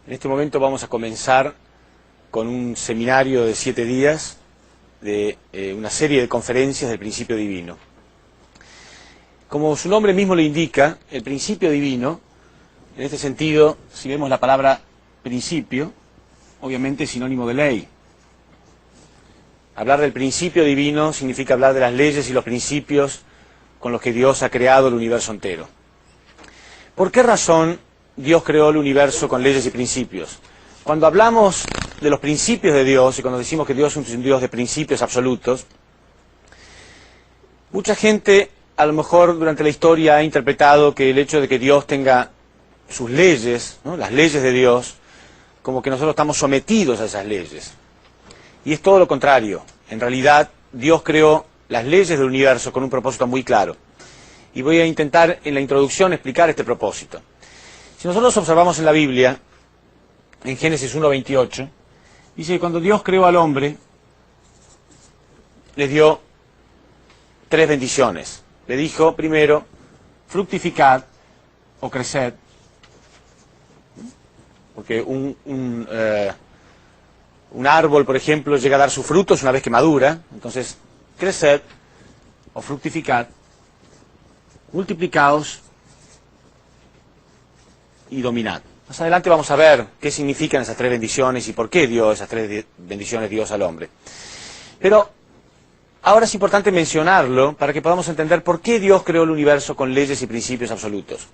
En este momento vamos a comenzar con un seminario de 7 días de una serie de conferencias del principio divino. Como su nombre mismo lo indica, el principio divino, en este sentido, si vemos la palabra principio, obviamente es sinónimo de ley. Hablar del principio divino significa hablar de las leyes y los principios con los que Dios ha creado el universo entero. ¿Por qué razón Dios creó el universo con leyes y principios? Cuando hablamos de los principios de Dios y cuando decimos que Dios es un Dios de principios absolutos, mucha gente a lo mejor durante la historia ha interpretado que el hecho de que Dios tenga sus leyes, ¿no?, las leyes de Dios, como que nosotros estamos sometidos a esas leyes. Y es todo lo contrario. En realidad, Dios creó las leyes del universo con un propósito muy claro. Y voy a intentar en la introducción explicar este propósito. Si nosotros observamos en la Biblia, en Génesis 1:28, dice que cuando Dios creó al hombre, les dio 3 bendiciones. Le dijo primero, fructificad o creced, porque un árbol, por ejemplo, llega a dar sus frutos una vez que madura. Entonces, creced o fructificad, multiplicaos y dominad. Más adelante vamos a ver qué significan esas 3 bendiciones y por qué dio esas 3 bendiciones Dios al hombre. Pero ahora es importante mencionarlo para que podamos entender por qué Dios creó el universo con leyes y principios absolutos.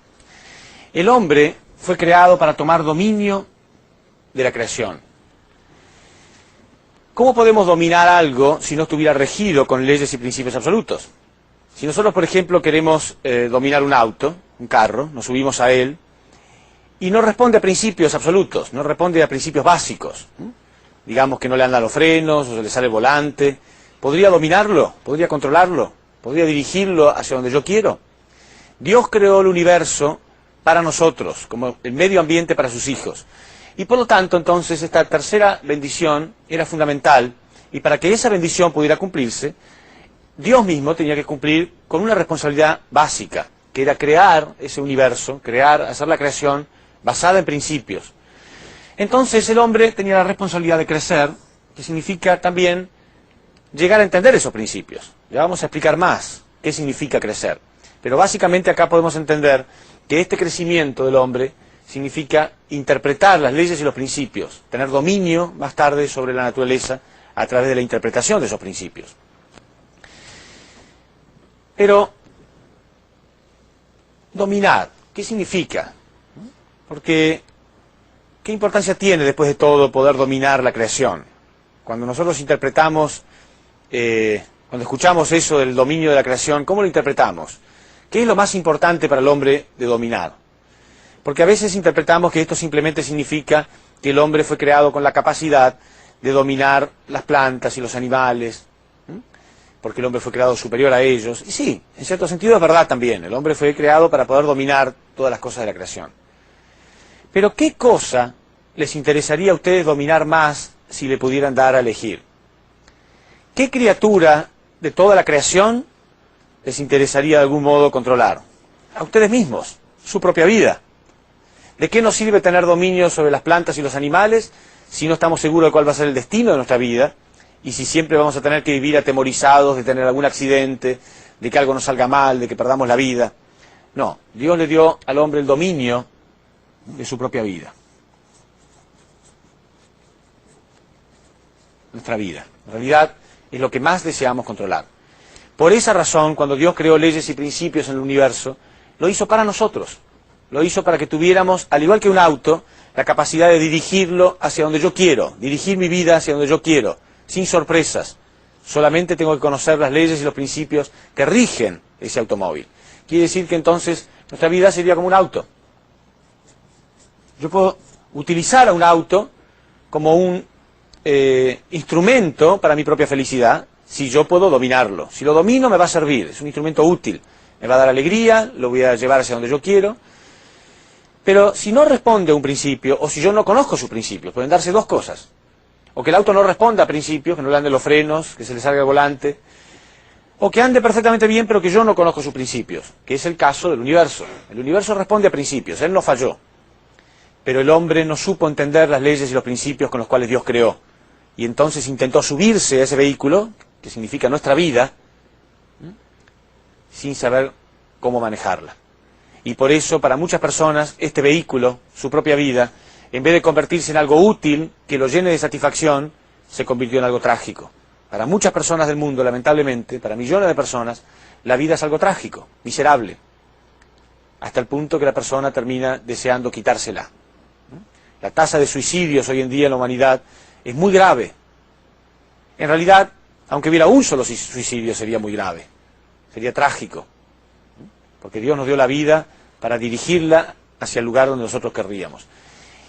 El hombre fue creado para tomar dominio de la creación. ¿Cómo podemos dominar algo si no estuviera regido con leyes y principios absolutos? Si nosotros, por ejemplo, queremos dominar un auto, un carro, nos subimos a él, y no responde a principios absolutos, no responde a principios básicos. Digamos que no le andan los frenos, o se le sale el volante. ¿Podría dominarlo? ¿Podría controlarlo? ¿Podría dirigirlo hacia donde yo quiero? Dios creó el universo para nosotros, como el medio ambiente para sus hijos. Y por lo tanto, entonces, esta tercera bendición era fundamental, y para que esa bendición pudiera cumplirse, Dios mismo tenía que cumplir con una responsabilidad básica, que era crear ese universo, hacer la creación basada en principios. Entonces el hombre tenía la responsabilidad de crecer, que significa también llegar a entender esos principios. Ya vamos a explicar más qué significa crecer. Pero básicamente acá podemos entender que este crecimiento del hombre significa interpretar las leyes y los principios, tener dominio más tarde sobre la naturaleza a través de la interpretación de esos principios. Pero, dominar, ¿qué significa? Porque, ¿qué importancia tiene después de todo poder dominar la creación? Cuando nosotros interpretamos, cuando escuchamos eso del dominio de la creación, ¿cómo lo interpretamos? ¿Qué es lo más importante para el hombre de dominar? Porque a veces interpretamos que esto simplemente significa que el hombre fue creado con la capacidad de dominar las plantas y los animales, porque el hombre fue creado superior a ellos. Y sí, en cierto sentido es verdad también, el hombre fue creado para poder dominar todas las cosas de la creación. Pero ¿qué cosa les interesaría a ustedes dominar más si le pudieran dar a elegir? ¿Qué criatura de toda la creación les interesaría de algún modo controlar? A ustedes mismos, su propia vida. ¿De qué nos sirve tener dominio sobre las plantas y los animales si no estamos seguros de cuál va a ser el destino de nuestra vida? Y si siempre vamos a tener que vivir atemorizados de tener algún accidente, de que algo nos salga mal, de que perdamos la vida. No, Dios le dio al hombre el dominio de su propia vida. Nuestra vida. En realidad es lo que más deseamos controlar. Por esa razón, cuando Dios creó leyes y principios en el universo, lo hizo para nosotros. Lo hizo para que tuviéramos, al igual que un auto, la capacidad de dirigirlo hacia donde yo quiero, dirigir mi vida hacia donde yo quiero, sin sorpresas. Solamente tengo que conocer las leyes y los principios que rigen ese automóvil. Quiere decir que entonces nuestra vida sería como un auto. Yo puedo utilizar a un auto como un instrumento para mi propia felicidad, si yo puedo dominarlo. Si lo domino me va a servir, es un instrumento útil, me va a dar alegría, lo voy a llevar hacia donde yo quiero. Pero si no responde a un principio, o si yo no conozco sus principios, pueden darse 2 cosas. O que el auto no responda a principios, que no le anden los frenos, que se le salga el volante, o que ande perfectamente bien, pero que yo no conozco sus principios, que es el caso del universo. El universo responde a principios, él no falló. pero el hombre no supo entender las leyes y los principios con los cuales Dios creó. Y entonces intentó subirse a ese vehículo, que significa nuestra vida, sin saber cómo manejarla. Y por eso, para muchas personas, este vehículo, su propia vida, en vez de convertirse en algo útil, que lo llene de satisfacción, se convirtió en algo trágico. Para muchas personas del mundo, lamentablemente, para millones de personas, la vida es algo trágico, miserable, hasta el punto que la persona termina deseando quitársela. La tasa de suicidios hoy en día en la humanidad es muy grave. En realidad, aunque hubiera un solo suicidio, sería muy grave, sería trágico, porque Dios nos dio la vida para dirigirla hacia el lugar donde nosotros querríamos.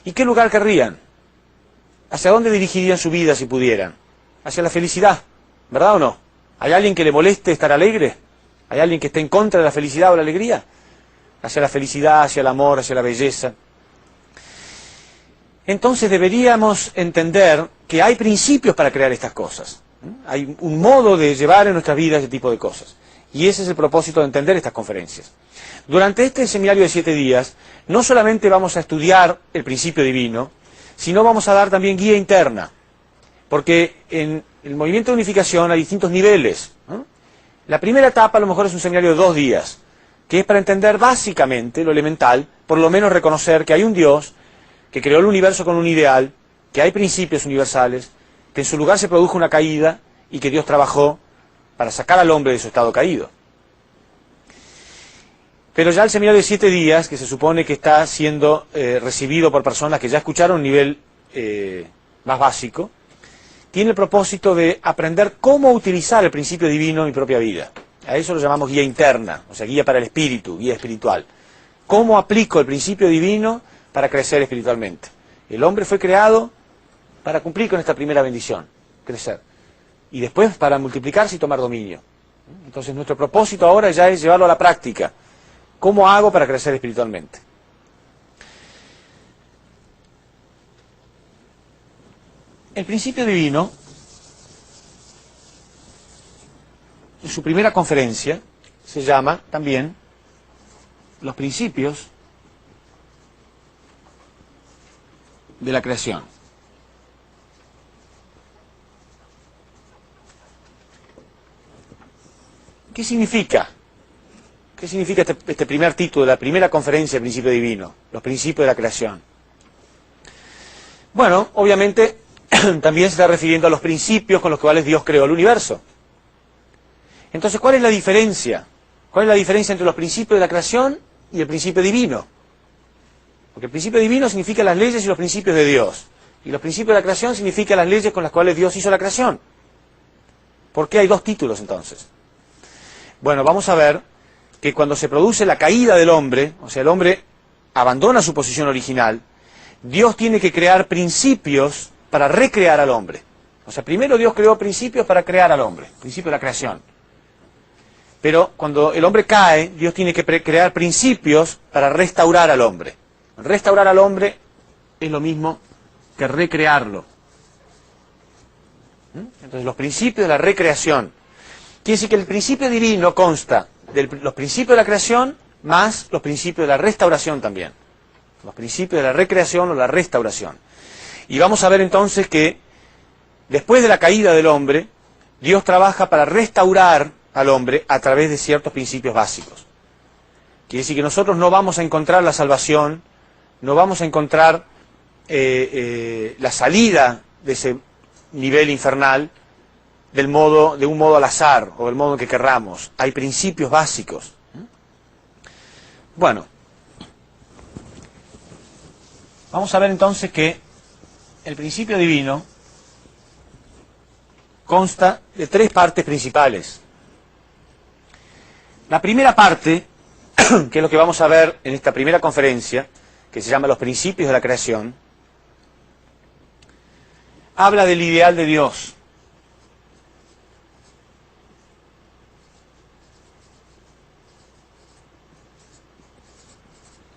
¿Y qué lugar querrían? ¿Hacia dónde dirigirían su vida si pudieran? Hacia la felicidad, ¿verdad o no? ¿Hay alguien que le moleste estar alegre? ¿Hay alguien que esté en contra de la felicidad o la alegría? Hacia la felicidad, hacia el amor, hacia la belleza. Entonces deberíamos entender que hay principios para crear estas cosas. Hay un modo de llevar en nuestra vida ese tipo de cosas. Y ese es el propósito de entender estas conferencias. Durante este seminario de 7 días, no solamente vamos a estudiar el principio divino, sino vamos a dar también guía interna. Porque en el movimiento de unificación hay distintos niveles, ¿no? La primera etapa a lo mejor es un seminario de 2 días, que es para entender básicamente lo elemental, por lo menos reconocer que hay un Dios que creó el universo con un ideal, que hay principios universales, que en su lugar se produjo una caída y que Dios trabajó para sacar al hombre de su estado caído. Pero ya el seminario de 7 días, que se supone que está siendo recibido por personas que ya escucharon un nivel más básico, tiene el propósito de aprender cómo utilizar el principio divino en mi propia vida. A eso lo llamamos guía interna, o sea, guía para el espíritu, guía espiritual. ¿Cómo aplico el principio divino para crecer espiritualmente? El hombre fue creado para cumplir con esta primera bendición, crecer. Y después para multiplicarse y tomar dominio. Entonces nuestro propósito ahora ya es llevarlo a la práctica. ¿Cómo hago para crecer espiritualmente? El principio divino, en su primera conferencia, se llama también los principios de la creación. ¿Qué significa? ¿Qué significa este primer título de la primera conferencia del principio divino? Los principios de la creación. Bueno, obviamente también se está refiriendo a los principios con los cuales Dios creó el universo. Entonces, ¿cuál es la diferencia? ¿Cuál es la diferencia entre los principios de la creación y el principio divino? Porque el principio divino significa las leyes y los principios de Dios. Y los principios de la creación significan las leyes con las cuales Dios hizo la creación. ¿Por qué hay 2 títulos entonces? Bueno, vamos a ver que cuando se produce la caída del hombre, o sea, el hombre abandona su posición original, Dios tiene que crear principios para recrear al hombre. O sea, primero Dios creó principios para crear al hombre, principios de la creación. Pero cuando el hombre cae, Dios tiene que crear principios para restaurar al hombre. Restaurar al hombre es lo mismo que recrearlo. Entonces, los principios de la recreación. Quiere decir que el principio divino consta de los principios de la creación más los principios de la restauración también. Los principios de la recreación o la restauración. Y vamos a ver entonces que después de la caída del hombre, Dios trabaja para restaurar al hombre a través de ciertos principios básicos. Quiere decir que nosotros no vamos a encontrar la salvación, no vamos a encontrar la salida de ese nivel infernal de un modo al azar o del modo en que querramos. Hay principios básicos. Bueno, vamos a ver entonces que el principio divino consta de 3 partes principales. La primera parte, que es lo que vamos a ver en esta primera conferencia, que se llama Los principios de la creación, habla del ideal de Dios.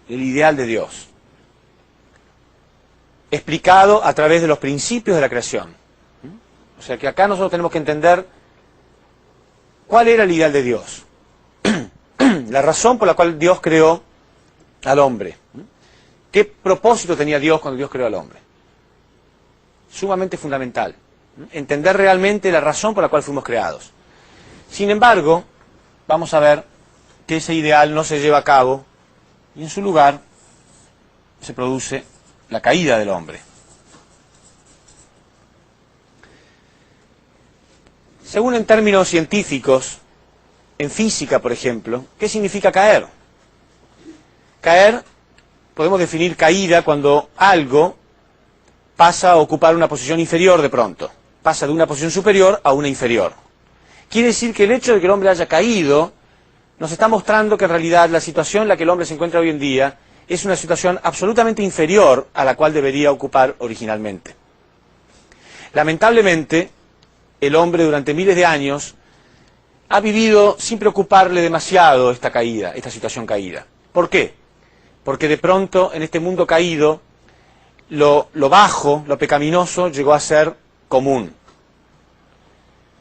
El ideal de Dios, explicado a través de los principios de la creación. O sea que acá nosotros tenemos que entender cuál era el ideal de Dios, la razón por la cual Dios creó al hombre. ¿Qué propósito tenía Dios cuando Dios creó al hombre? Sumamente fundamental. Entender realmente la razón por la cual fuimos creados. Sin embargo, vamos a ver que ese ideal no se lleva a cabo y en su lugar se produce la caída del hombre. Según en términos científicos, en física, por ejemplo, ¿qué significa caer? Caer, podemos definir caída cuando algo pasa a ocupar una posición inferior de pronto. Pasa de una posición superior a una inferior. Quiere decir que el hecho de que el hombre haya caído nos está mostrando que en realidad la situación en la que el hombre se encuentra hoy en día es una situación absolutamente inferior a la cual debería ocupar originalmente. Lamentablemente, el hombre durante miles de años ha vivido sin preocuparle demasiado esta caída, esta situación caída. ¿Por qué? Porque de pronto en este mundo caído lo bajo, lo pecaminoso llegó a ser común.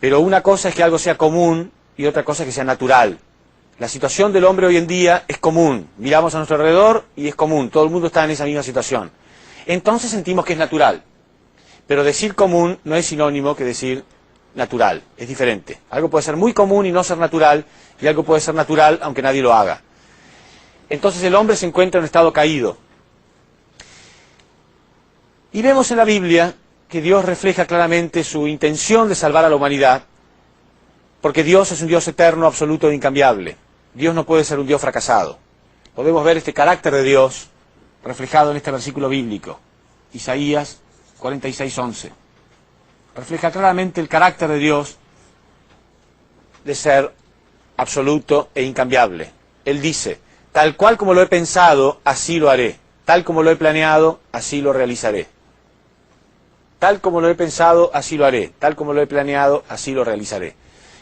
Pero una cosa es que algo sea común y otra cosa es que sea natural. La situación del hombre hoy en día es común. Miramos a nuestro alrededor y es común. Todo el mundo está en esa misma situación. Entonces sentimos que es natural. Pero decir común no es sinónimo que decir natural. Es diferente. Algo puede ser muy común y no ser natural, y algo puede ser natural aunque nadie lo haga. Entonces el hombre se encuentra en un estado caído. Y vemos en la Biblia que Dios refleja claramente su intención de salvar a la humanidad, porque Dios es un Dios eterno, absoluto e incambiable. Dios no puede ser un Dios fracasado. Podemos ver este carácter de Dios reflejado en este versículo bíblico, Isaías 46:11. Refleja claramente el carácter de Dios de ser absoluto e incambiable. Él dice, tal cual como lo he pensado, así lo haré. Tal como lo he planeado, así lo realizaré. Tal como lo he pensado, así lo haré. Tal como lo he planeado, así lo realizaré.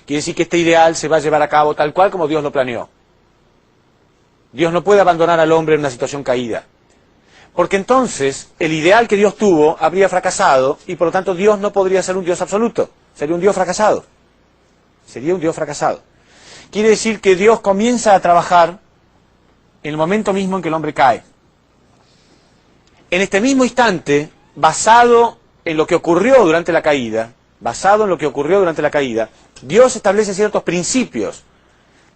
Quiere decir que este ideal se va a llevar a cabo tal cual como Dios lo planeó. Dios no puede abandonar al hombre en una situación caída. Porque entonces el ideal que Dios tuvo habría fracasado y por lo tanto Dios no podría ser un Dios absoluto. Sería un Dios fracasado. Sería un Dios fracasado. Quiere decir que Dios comienza a trabajar en el momento mismo en que el hombre cae. En este mismo instante, basado en lo que ocurrió durante la caída, Dios establece ciertos principios,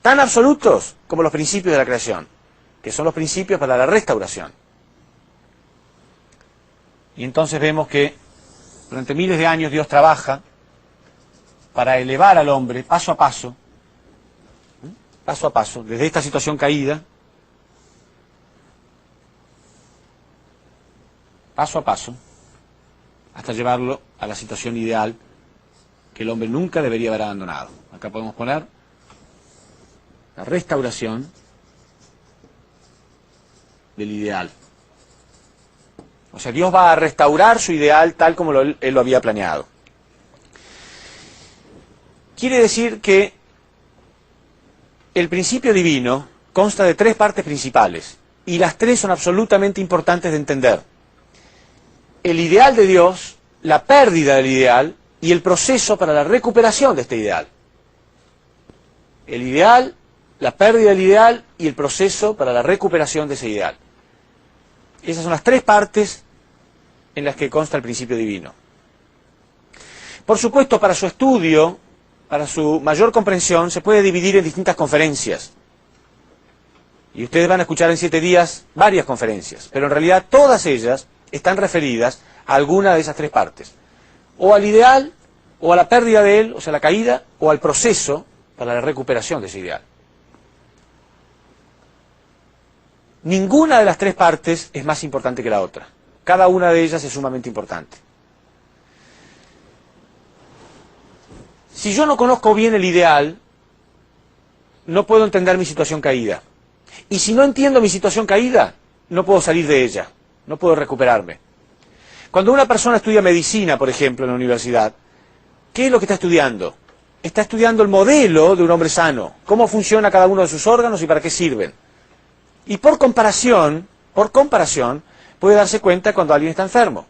tan absolutos como los principios de la creación, que son los principios para la restauración. Y entonces vemos que durante miles de años Dios trabaja para elevar al hombre paso a paso, desde esta situación caída, paso a paso, hasta llevarlo a la situación ideal que el hombre nunca debería haber abandonado. Acá podemos poner la restauración del ideal. O sea, Dios va a restaurar su ideal tal como Él lo había planeado. Quiere decir que el principio divino consta de tres partes principales, y las tres son absolutamente importantes de entender. El ideal de Dios, la pérdida del ideal y el proceso para la recuperación de este ideal. El ideal, la pérdida del ideal y el proceso para la recuperación de ese ideal. Esas son las tres partes en las que consta el principio divino. Por supuesto, para su estudio, para su mayor comprensión, se puede dividir en distintas conferencias. Y ustedes van a escuchar en 7 días varias conferencias, pero en realidad todas ellas están referidas a alguna de esas tres partes. O al ideal, o a la pérdida de él, o sea, la caída, o al proceso para la recuperación de ese ideal. Ninguna de las tres partes es más importante que la otra. Cada una de ellas es sumamente importante. Si yo no conozco bien el ideal, no puedo entender mi situación caída. Y si no entiendo mi situación caída, no puedo salir de ella, no puedo recuperarme. Cuando una persona estudia medicina, por ejemplo, en la universidad, ¿qué es lo que está estudiando? Está estudiando el modelo de un hombre sano, cómo funciona cada uno de sus órganos y para qué sirven. Y por comparación, puede darse cuenta cuando alguien está enfermo.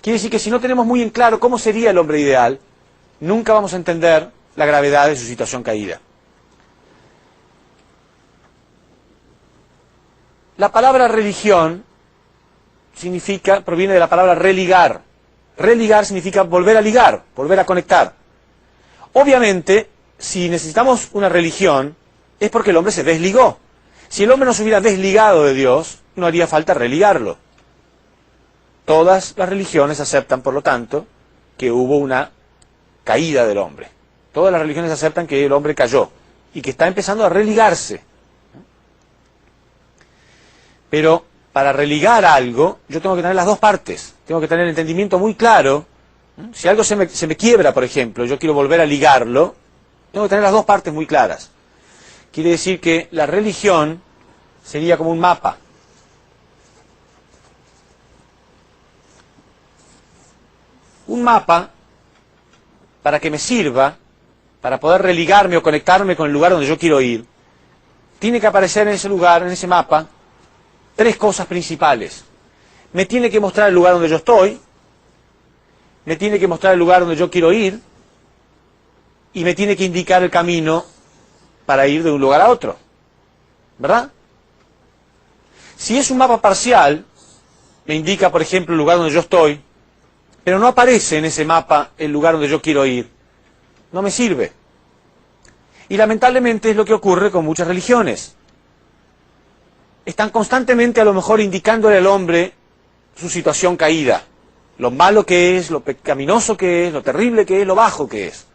Quiere decir que si no tenemos muy en claro cómo sería el hombre ideal, nunca vamos a entender la gravedad de su situación caída. La palabra religión proviene de la palabra religar. Religar significa volver a ligar, volver a conectar. Obviamente, si necesitamos una religión, es porque el hombre se desligó. Si el hombre no se hubiera desligado de Dios, no haría falta religarlo. Todas las religiones aceptan, por lo tanto, que hubo una caída del hombre. Todas las religiones aceptan que el hombre cayó y que está empezando a religarse. Pero para religar algo, yo tengo que tener las dos partes. Tengo que tener el entendimiento muy claro. Si algo se me quiebra, por ejemplo, yo quiero volver a ligarlo, tengo que tener las dos partes muy claras. Quiere decir que la religión sería como un mapa. Un mapa, para que me sirva, para poder religarme o conectarme con el lugar donde yo quiero ir, tiene que aparecer en ese lugar, en ese mapa, tres cosas principales. Me tiene que mostrar el lugar donde yo estoy, me tiene que mostrar el lugar donde yo quiero ir, y me tiene que indicar el camino para ir de un lugar a otro. ¿Verdad? Si es un mapa parcial, me indica, por ejemplo, el lugar donde yo estoy, pero no aparece en ese mapa el lugar donde yo quiero ir, no me sirve. Y lamentablemente es lo que ocurre con muchas religiones. Están constantemente a lo mejor indicándole al hombre su situación caída, lo malo que es, lo pecaminoso que es, lo terrible que es, lo bajo que es.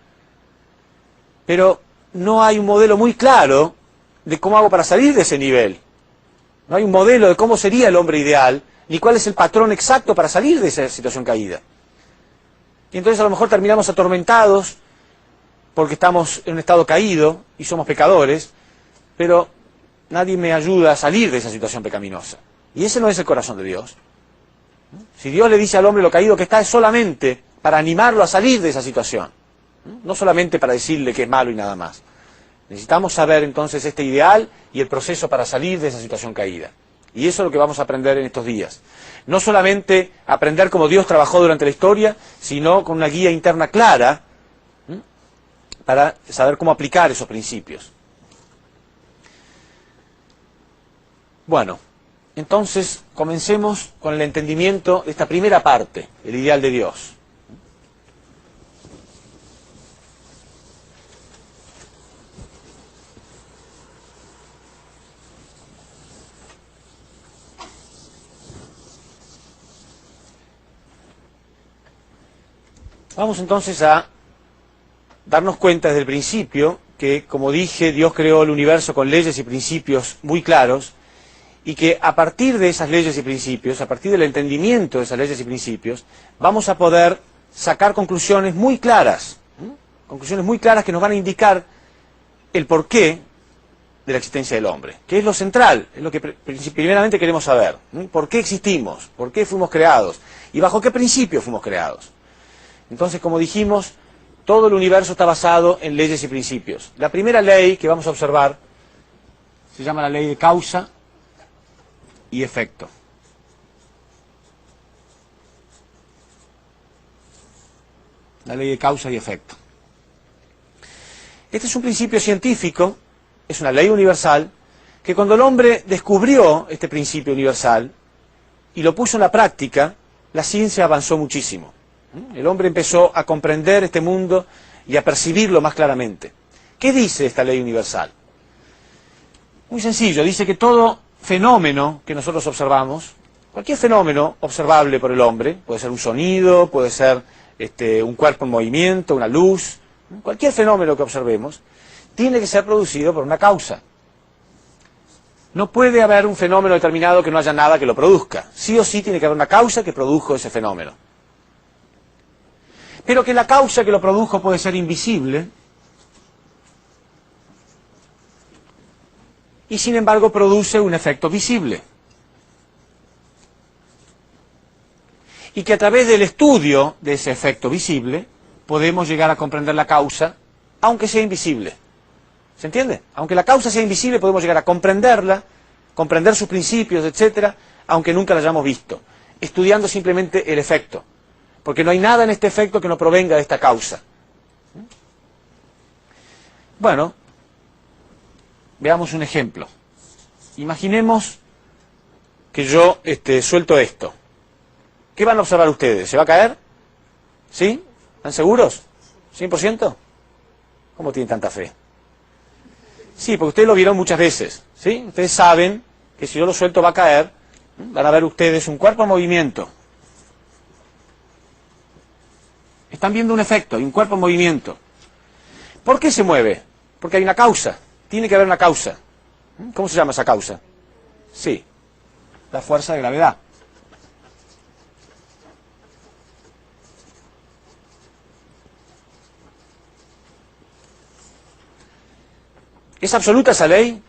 Pero no hay un modelo muy claro de cómo hago para salir de ese nivel. No hay un modelo de cómo sería el hombre ideal, ni cuál es el patrón exacto para salir de esa situación caída. Y entonces a lo mejor terminamos atormentados porque estamos en un estado caído y somos pecadores, pero nadie me ayuda a salir de esa situación pecaminosa. Y ese no es el corazón de Dios. Si Dios le dice al hombre lo caído que está, es solamente para animarlo a salir de esa situación. No solamente para decirle que es malo y nada más. Necesitamos saber entonces este ideal y el proceso para salir de esa situación caída. Y eso es lo que vamos a aprender en estos días. No solamente aprender cómo Dios trabajó durante la historia, sino con una guía interna clara para saber cómo aplicar esos principios. Bueno, entonces comencemos con el entendimiento de esta primera parte, el ideal de Dios. Vamos entonces a darnos cuenta desde el principio que, como dije, Dios creó el universo con leyes y principios muy claros y que a partir de esas leyes y principios, a partir del entendimiento de esas leyes y principios, vamos a poder sacar conclusiones muy claras que nos van a indicar el porqué de la existencia del hombre, que es lo central, es lo que primeramente queremos saber. ¿Por qué existimos? ¿Por qué fuimos creados? ¿Y bajo qué principios fuimos creados? Entonces, como dijimos, todo el universo está basado en leyes y principios. La primera ley que vamos a observar se llama la ley de causa y efecto. La ley de causa y efecto. Este es un principio científico, es una ley universal, que cuando el hombre descubrió este principio universal y lo puso en la práctica, la ciencia avanzó muchísimo. El hombre empezó a comprender este mundo y a percibirlo más claramente. ¿Qué dice esta ley universal? Muy sencillo, dice que todo fenómeno que nosotros observamos, cualquier fenómeno observable por el hombre, puede ser un sonido, puede ser un cuerpo en movimiento, una luz, cualquier fenómeno que observemos, tiene que ser producido por una causa. No puede haber un fenómeno determinado que no haya nada que lo produzca. Sí o sí tiene que haber una causa que produjo ese fenómeno. Pero que la causa que lo produjo puede ser invisible y sin embargo produce un efecto visible. Y que a través del estudio de ese efecto visible podemos llegar a comprender la causa, aunque sea invisible. ¿Se entiende? Aunque la causa sea invisible podemos llegar a comprenderla, comprender sus principios, etcétera, aunque nunca la hayamos visto, estudiando simplemente el efecto. Porque no hay nada en este efecto que no provenga de esta causa. Bueno, veamos un ejemplo. Imaginemos que yo suelto esto, ¿qué van a observar ustedes? ¿Se va a caer? ¿Sí? ¿Están seguros? ¿100%? ¿Cómo tienen tanta fe? Sí, porque ustedes lo vieron muchas veces, ¿sí? Ustedes saben que si yo lo suelto va a caer. Van a ver ustedes un cuerpo en movimiento. Están viendo un efecto, hay un cuerpo en movimiento. ¿Por qué se mueve? Porque hay una causa. Tiene que haber una causa. ¿Cómo se llama esa causa? Sí, la fuerza de gravedad. ¿Es absoluta esa ley?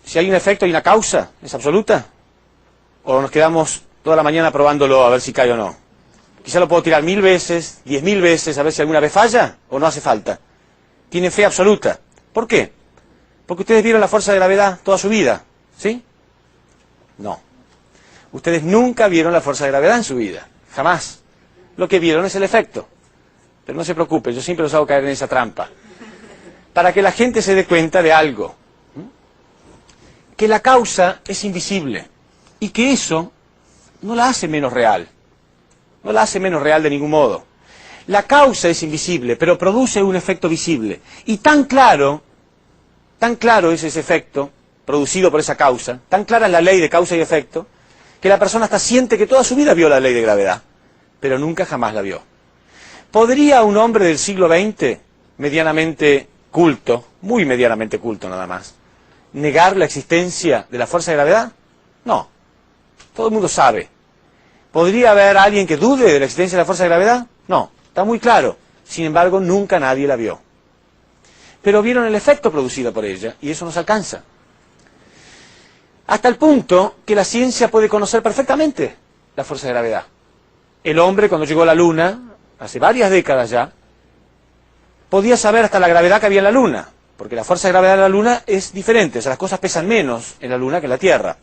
Si hay un efecto y una causa, ¿es absoluta? ¿O nos quedamos toda la mañana probándolo a ver si cae o no? Quizá lo puedo tirar 1000 veces, 10.000 veces, a ver si alguna vez falla, o no hace falta. Tiene fe absoluta. ¿Por qué? Porque ustedes vieron la fuerza de gravedad toda su vida, ¿sí? No. Ustedes nunca vieron la fuerza de gravedad en su vida, jamás. Lo que vieron es el efecto. Pero no se preocupen, yo siempre los hago caer en esa trampa. Para que la gente se dé cuenta de algo. Que la causa es invisible. Y que eso no la hace menos real. No la hace menos real de ningún modo. La causa es invisible, pero produce un efecto visible. Y tan claro es ese efecto producido por esa causa, tan clara es la ley de causa y efecto, que la persona hasta siente que toda su vida vio la ley de gravedad, pero nunca jamás la vio. ¿Podría un hombre del siglo XX, medianamente culto, muy medianamente culto nada más, negar la existencia de la fuerza de gravedad? No. Todo el mundo sabe. ¿Podría haber alguien que dude de la existencia de la fuerza de gravedad? No. Está muy claro. Sin embargo, nunca nadie la vio. Pero vieron el efecto producido por ella, y eso nos alcanza. Hasta el punto que la ciencia puede conocer perfectamente la fuerza de gravedad. El hombre, cuando llegó a la Luna, hace varias décadas ya, podía saber hasta la gravedad que había en la Luna, porque la fuerza de gravedad de la Luna es diferente, o sea, las cosas pesan menos en la Luna que en la Tierra.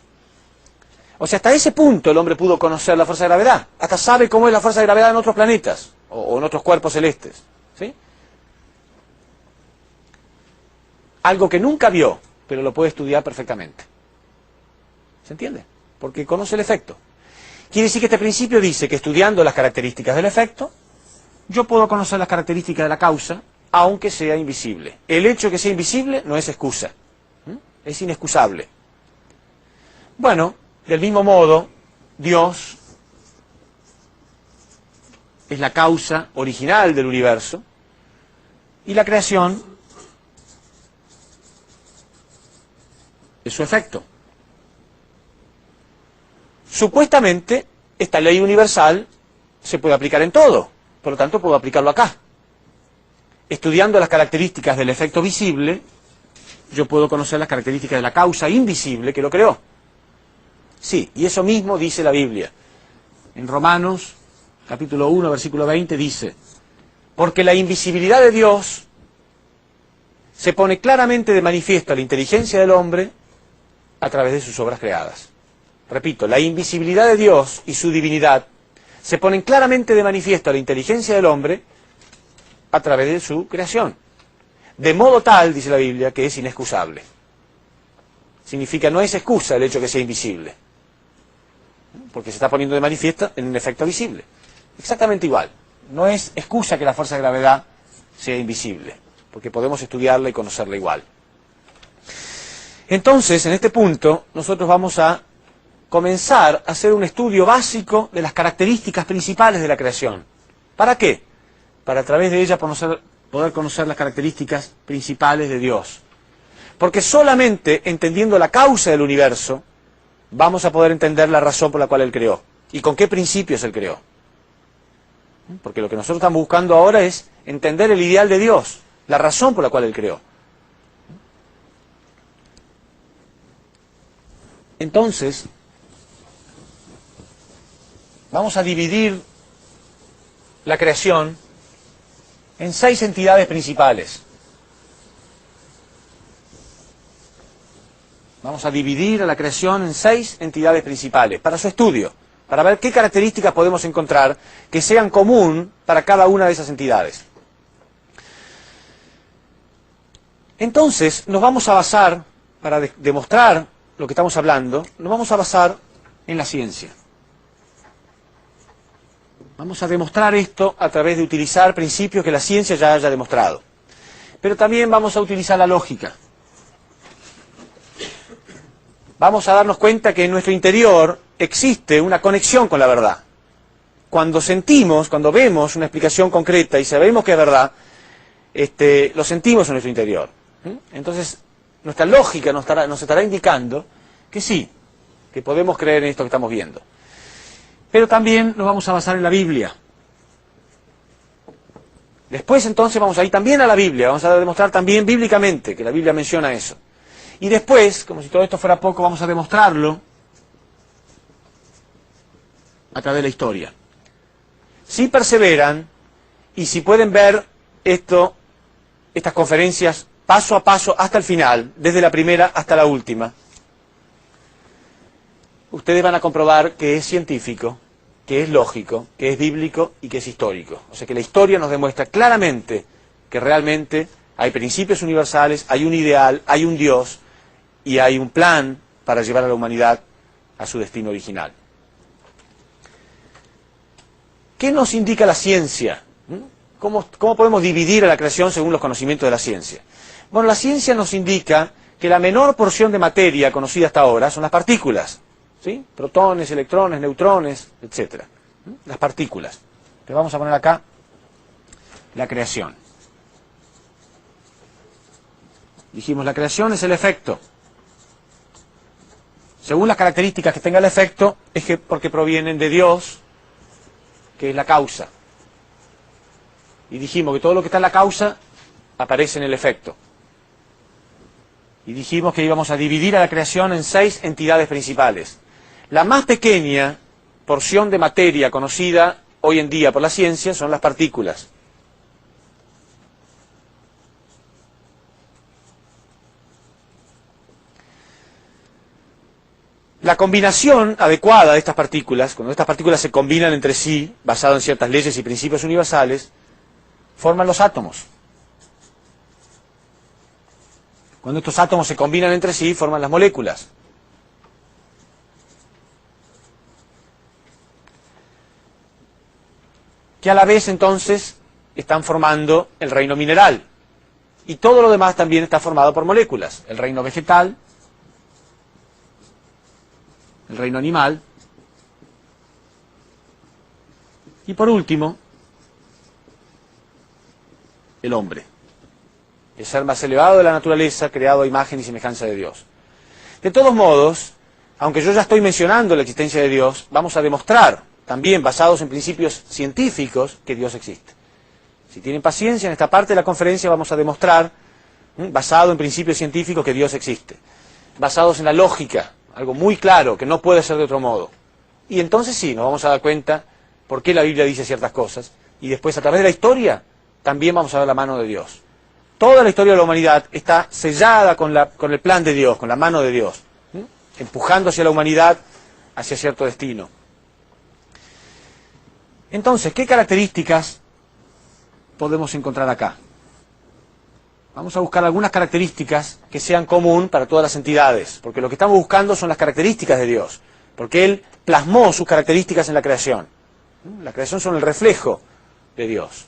O sea, hasta ese punto el hombre pudo conocer la fuerza de gravedad, hasta sabe cómo es la fuerza de gravedad en otros planetas, o en otros cuerpos celestes, ¿sí? Algo que nunca vio, pero lo puede estudiar perfectamente. ¿Se entiende? Porque conoce el efecto. Quiere decir que este principio dice que estudiando las características del efecto, yo puedo conocer las características de la causa, aunque sea invisible. El hecho de que sea invisible no es excusa. Es inexcusable. Bueno, del mismo modo, Dios es la causa original del universo y la creación es su efecto. Supuestamente, esta ley universal se puede aplicar en todo, por lo tanto puedo aplicarlo acá. Estudiando las características del efecto visible, yo puedo conocer las características de la causa invisible que lo creó. Sí, y eso mismo dice la Biblia. En Romanos, capítulo 1, versículo 20, dice: porque la invisibilidad de Dios se pone claramente de manifiesto a la inteligencia del hombre a través de sus obras creadas. Repito, la invisibilidad de Dios y su divinidad se ponen claramente de manifiesto a la inteligencia del hombre a través de su creación. De modo tal, dice la Biblia, que es inexcusable. Significa, no es excusa el hecho de que sea invisible, porque se está poniendo de manifiesto en un efecto visible. Exactamente igual. No es excusa que la fuerza de gravedad sea invisible, porque podemos estudiarla y conocerla igual. Entonces, en este punto, nosotros vamos a comenzar a hacer un estudio básico de las características principales de la creación. ¿Para qué? Para a través de ella poder conocer las características principales de Dios. Porque solamente entendiendo la causa del universo, vamos a poder entender la razón por la cual Él creó. ¿Y con qué principios Él creó? Porque lo que nosotros estamos buscando ahora es entender el ideal de Dios, la razón por la cual Él creó. Entonces, vamos a dividir la creación en 6 entidades principales. Vamos a dividir a la creación en 6 entidades principales para su estudio, para ver qué características podemos encontrar que sean común para cada una de esas entidades. Entonces, nos vamos a basar, para demostrar lo que estamos hablando, nos vamos a basar en la ciencia. Vamos a demostrar esto a través de utilizar principios que la ciencia ya haya demostrado. Pero también vamos a utilizar la lógica. Vamos a darnos cuenta que en nuestro interior existe una conexión con la verdad. Cuando sentimos, cuando vemos una explicación concreta y sabemos que es verdad, lo sentimos en nuestro interior. Entonces, nuestra lógica nos estará indicando que sí, que podemos creer en esto que estamos viendo. Pero también nos vamos a basar en la Biblia. Después entonces vamos a ir también a la Biblia, vamos a demostrar también bíblicamente que la Biblia menciona eso. Y después, como si todo esto fuera poco, vamos a demostrarlo a través de la historia. Si perseveran y si pueden ver estas conferencias paso a paso hasta el final, desde la primera hasta la última, ustedes van a comprobar que es científico, que es lógico, que es bíblico y que es histórico. O sea que la historia nos demuestra claramente que realmente hay principios universales, hay un ideal, hay un Dios y hay un plan para llevar a la humanidad a su destino original. ¿Qué nos indica la ciencia? ¿Cómo podemos dividir a la creación según los conocimientos de la ciencia? Bueno, la ciencia nos indica que la menor porción de materia conocida hasta ahora son las partículas. ¿Sí? Protones, electrones, neutrones, etc. Las partículas. Le vamos a poner acá la creación. Dijimos, la creación es el efecto. Según las características que tenga el efecto, es porque provienen de Dios, que es la causa. Y dijimos que todo lo que está en la causa aparece en el efecto. Y dijimos que íbamos a dividir a la creación en 6 entidades principales. La más pequeña porción de materia conocida hoy en día por la ciencia son las partículas. La combinación adecuada de estas partículas, cuando estas partículas se combinan entre sí, basado en ciertas leyes y principios universales, forman los átomos. Cuando estos átomos se combinan entre sí, forman las moléculas. Que a la vez entonces están formando el reino mineral. Y todo lo demás también está formado por moléculas. El reino vegetal, el reino animal, y por último, el hombre. El ser más elevado de la naturaleza, creado a imagen y semejanza de Dios. De todos modos, aunque yo ya estoy mencionando la existencia de Dios, vamos a demostrar también basados en principios científicos, que Dios existe. Si tienen paciencia, en esta parte de la conferencia vamos a demostrar, basado en principios científicos, que Dios existe. Basados en la lógica, algo muy claro, que no puede ser de otro modo. Y entonces sí, nos vamos a dar cuenta por qué la Biblia dice ciertas cosas. Y después, a través de la historia, también vamos a ver la mano de Dios. Toda la historia de la humanidad está sellada con el plan de Dios, con la mano de Dios, empujando hacia la humanidad, hacia cierto destino. Entonces, ¿qué características podemos encontrar acá? Vamos a buscar algunas características que sean común para todas las entidades, porque lo que estamos buscando son las características de Dios, porque Él plasmó sus características en la creación. La creación son el reflejo de Dios.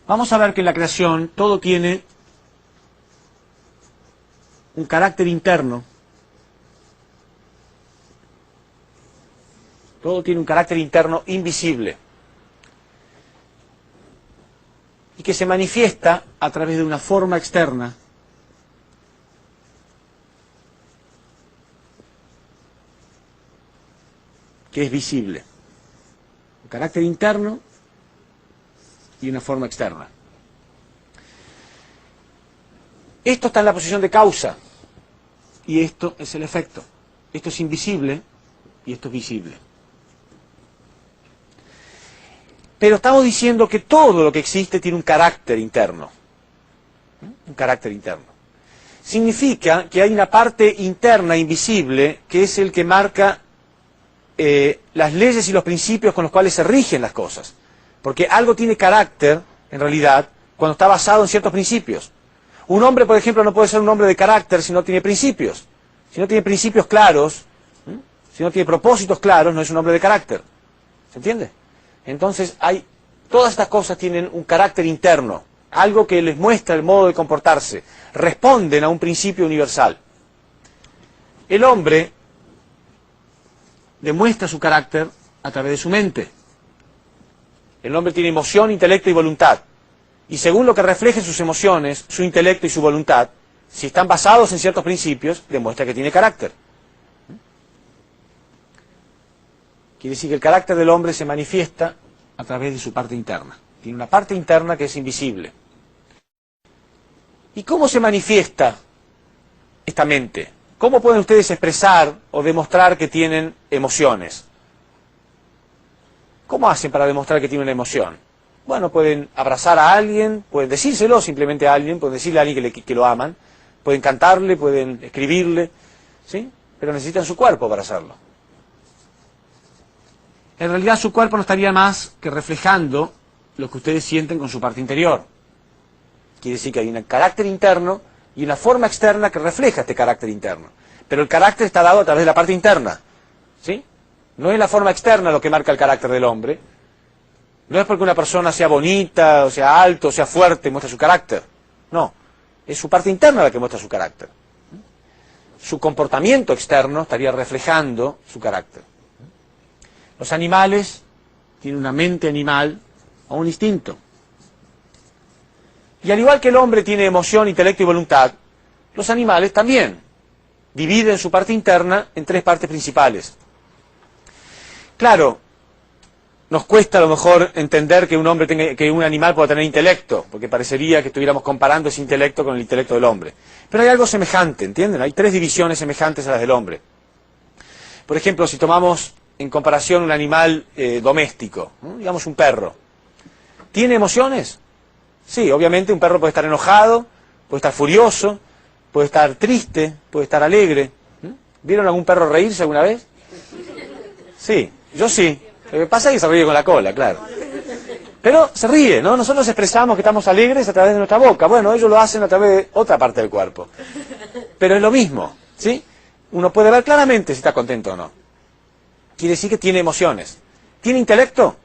Vamos a ver que en la creación todo tiene un carácter interno. Todo tiene un carácter interno invisible y que se manifiesta a través de una forma externa que es visible. Un carácter interno y una forma externa. Esto está en la posición de causa y esto es el efecto. Esto es invisible y esto es visible. Pero estamos diciendo que todo lo que existe tiene un carácter interno. Un carácter interno. Significa que hay una parte interna invisible que es el que marca las leyes y los principios con los cuales se rigen las cosas. Porque algo tiene carácter, en realidad, cuando está basado en ciertos principios. Un hombre, por ejemplo, no puede ser un hombre de carácter si no tiene principios. Si no tiene principios claros, si no tiene propósitos claros, no es un hombre de carácter. ¿Se entiende? Entonces, todas estas cosas tienen un carácter interno, algo que les muestra el modo de comportarse, responden a un principio universal. El hombre demuestra su carácter a través de su mente. El hombre tiene emoción, intelecto y voluntad. Y según lo que reflejen sus emociones, su intelecto y su voluntad, si están basados en ciertos principios, demuestra que tiene carácter. Quiere decir que el carácter del hombre se manifiesta a través de su parte interna. Tiene una parte interna que es invisible. ¿Y cómo se manifiesta esta mente? ¿Cómo pueden ustedes expresar o demostrar que tienen emociones? ¿Cómo hacen para demostrar que tienen una emoción? Bueno, pueden abrazar a alguien, pueden decírselo simplemente a alguien, pueden decirle a alguien que lo aman, pueden cantarle, pueden escribirle, ¿sí? Pero necesitan su cuerpo para hacerlo. En realidad su cuerpo no estaría más que reflejando lo que ustedes sienten con su parte interior. Quiere decir que hay un carácter interno y una forma externa que refleja este carácter interno. Pero el carácter está dado a través de la parte interna, ¿sí? No es la forma externa lo que marca el carácter del hombre. No es porque una persona sea bonita, o sea alto, o sea fuerte, muestra su carácter. No, es su parte interna la que muestra su carácter. Su comportamiento externo estaría reflejando su carácter. Los animales tienen una mente animal o un instinto. Y al igual que el hombre tiene emoción, intelecto y voluntad, los animales también dividen su parte interna en tres partes principales. Claro, nos cuesta a lo mejor entender que un animal pueda tener intelecto, porque parecería que estuviéramos comparando ese intelecto con el intelecto del hombre. Pero hay algo semejante, ¿entienden? Hay tres divisiones semejantes a las del hombre. Por ejemplo, si tomamos en comparación un animal doméstico, ¿no? Digamos un perro, ¿tiene emociones? Sí, obviamente un perro puede estar enojado, puede estar furioso, puede estar triste, puede estar alegre. ¿Vieron algún perro reírse alguna vez? Sí, yo sí. Lo que pasa es que se ríe con la cola, claro. Pero se ríe, ¿no? Nosotros expresamos que estamos alegres a través de nuestra boca. Bueno, ellos lo hacen a través de otra parte del cuerpo. Pero es lo mismo, ¿sí? Uno puede ver claramente si está contento o no. Quiere decir que tiene emociones. ¿Tiene intelecto?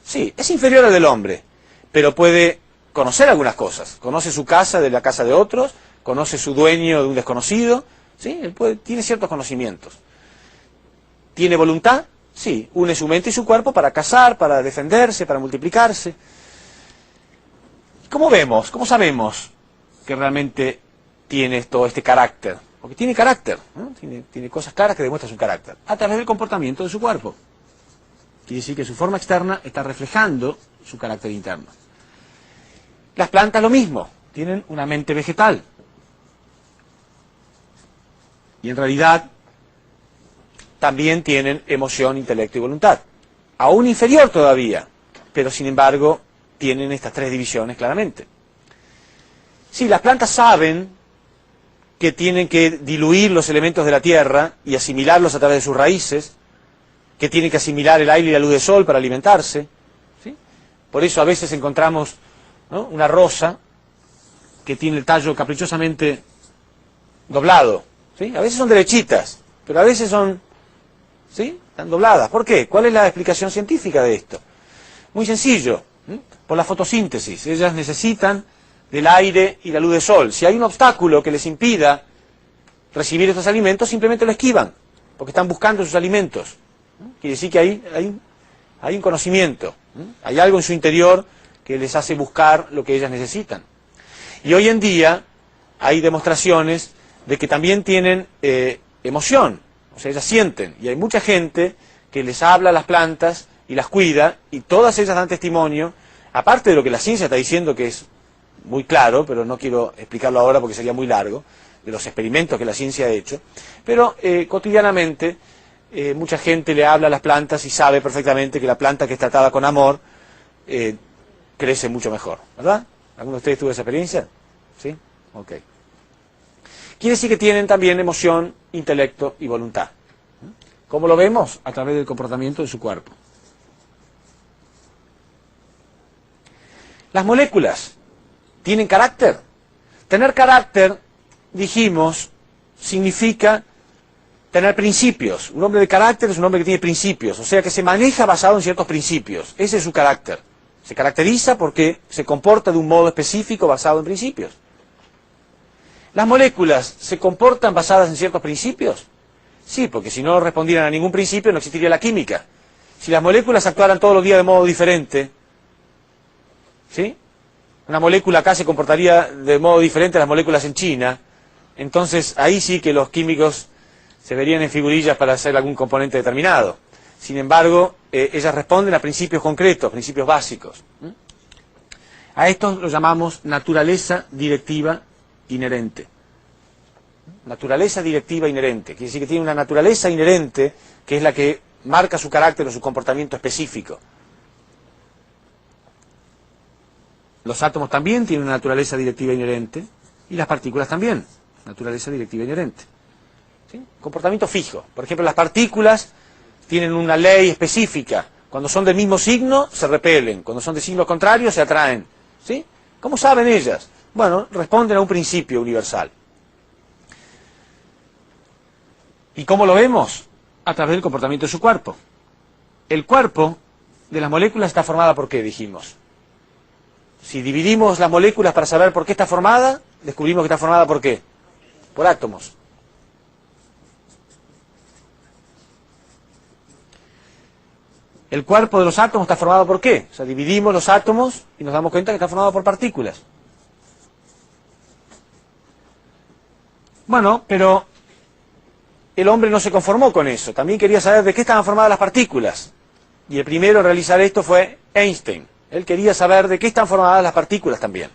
Sí, es inferior al del hombre, pero puede conocer algunas cosas. Conoce su casa de la casa de otros, conoce su dueño de un desconocido, ¿sí? Tiene ciertos conocimientos. ¿Tiene voluntad? Sí, une su mente y su cuerpo para cazar, para defenderse, para multiplicarse. ¿Cómo vemos? ¿Cómo sabemos que realmente tiene todo este carácter? Porque tiene carácter, ¿no? Tiene cosas claras que demuestran su carácter. A través del comportamiento de su cuerpo. Quiere decir que su forma externa está reflejando su carácter interno. Las plantas lo mismo, tienen una mente vegetal. Y en realidad también tienen emoción, intelecto y voluntad. Aún inferior todavía, pero sin embargo tienen estas tres divisiones claramente. Sí, las plantas saben que tienen que diluir los elementos de la tierra y asimilarlos a través de sus raíces, que tienen que asimilar el aire y la luz del sol para alimentarse, ¿sí? Por eso a veces encontramos, ¿no?, una rosa que tiene el tallo caprichosamente doblado, ¿sí? A veces son derechitas, pero a veces son, ¿sí?, están dobladas. ¿Por qué? ¿Cuál es la explicación científica de esto? Muy sencillo, ¿sí? Por la fotosíntesis. Ellas necesitan del aire y la luz del sol. Si hay un obstáculo que les impida recibir estos alimentos, simplemente lo esquivan, porque están buscando sus alimentos. Quiere decir que hay un conocimiento, hay algo en su interior que les hace buscar lo que ellas necesitan. Y hoy en día hay demostraciones de que también tienen emoción, o sea, ellas sienten, y hay mucha gente que les habla a las plantas y las cuida, y todas ellas dan testimonio, aparte de lo que la ciencia está diciendo, que es muy claro, pero no quiero explicarlo ahora porque sería muy largo, de los experimentos que la ciencia ha hecho, pero cotidianamente mucha gente le habla a las plantas y sabe perfectamente que la planta que es tratada con amor crece mucho mejor, ¿verdad? ¿Alguno de ustedes tuvo esa experiencia? ¿Sí? Ok. Quiere decir que tienen también emoción, intelecto y voluntad. ¿Cómo lo vemos? A través del comportamiento de su cuerpo. Las moléculas tienen carácter. Tener carácter, dijimos, significa tener principios. Un hombre de carácter es un hombre que tiene principios, o sea que se maneja basado en ciertos principios. Ese es su carácter. Se caracteriza porque se comporta de un modo específico basado en principios. ¿Las moléculas se comportan basadas en ciertos principios? Sí, porque si no respondieran a ningún principio no existiría la química. Si las moléculas actuaran todos los días de modo diferente, ¿sí? Una molécula acá se comportaría de modo diferente a las moléculas en China, entonces ahí sí que los químicos se verían en figurillas para hacer algún componente determinado. Sin embargo, ellas responden a principios concretos, principios básicos. A esto lo llamamos naturaleza directiva inherente. Naturaleza directiva inherente. Quiere decir que tiene una naturaleza inherente que es la que marca su carácter o su comportamiento específico. Los átomos también tienen una naturaleza directiva inherente y las partículas también, naturaleza directiva inherente. ¿Sí? Comportamiento fijo. Por ejemplo, las partículas tienen una ley específica. Cuando son del mismo signo, se repelen. Cuando son de signos contrarios, se atraen. ¿Sí? ¿Cómo saben ellas? Bueno, responden a un principio universal. ¿Y cómo lo vemos? A través del comportamiento de su cuerpo. El cuerpo de las moléculas está formada por ¿qué? Dijimos. Si dividimos las moléculas para saber por qué está formada, descubrimos que está formada por ¿qué? Por átomos. El cuerpo de los átomos está formado por ¿qué? O sea, dividimos los átomos y nos damos cuenta que está formado por partículas. Bueno, pero el hombre no se conformó con eso. También quería saber de qué estaban formadas las partículas. Y el primero en realizar esto fue Einstein. Él quería saber de qué están formadas las partículas también.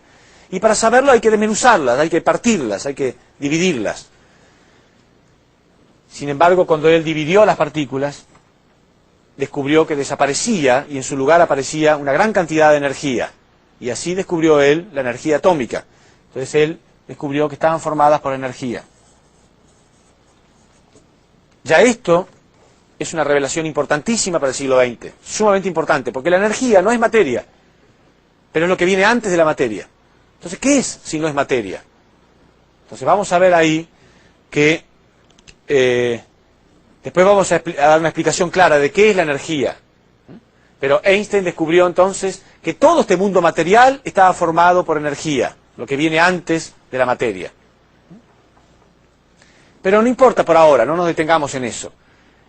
Y para saberlo hay que desmenuzarlas, hay que partirlas, hay que dividirlas. Sin embargo, cuando él dividió las partículas, descubrió que desaparecía y en su lugar aparecía una gran cantidad de energía. Y así descubrió él la energía atómica. Entonces él descubrió que estaban formadas por energía. Ya esto es una revelación importantísima para el siglo XX, sumamente importante, porque la energía no es materia, pero es lo que viene antes de la materia. Entonces, ¿qué es si no es materia? Entonces vamos a ver ahí que después vamos a dar una explicación clara de qué es la energía. Pero Einstein descubrió entonces que todo este mundo material estaba formado por energía, lo que viene antes de la materia. Pero no importa por ahora, no nos detengamos en eso.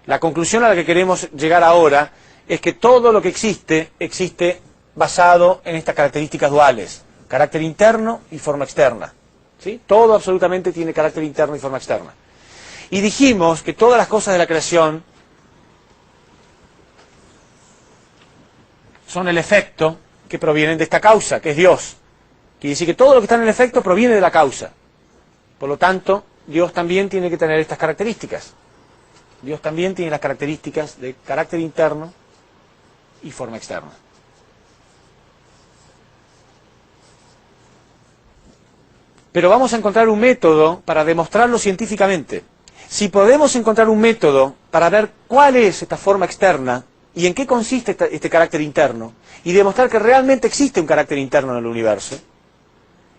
La conclusión a la que queremos llegar ahora es que todo lo que existe, existe basado en estas características duales, carácter interno y forma externa. ¿Sí? Todo absolutamente tiene carácter interno y forma externa. Y dijimos que todas las cosas de la creación son el efecto que provienen de esta causa, que es Dios. Quiere decir que todo lo que está en el efecto proviene de la causa. Por lo tanto, Dios también tiene que tener estas características. Dios también tiene las características de carácter interno y forma externa. Pero vamos a encontrar un método para demostrarlo científicamente. Si podemos encontrar un método para ver cuál es esta forma externa y en qué consiste este carácter interno, y demostrar que realmente existe un carácter interno en el universo,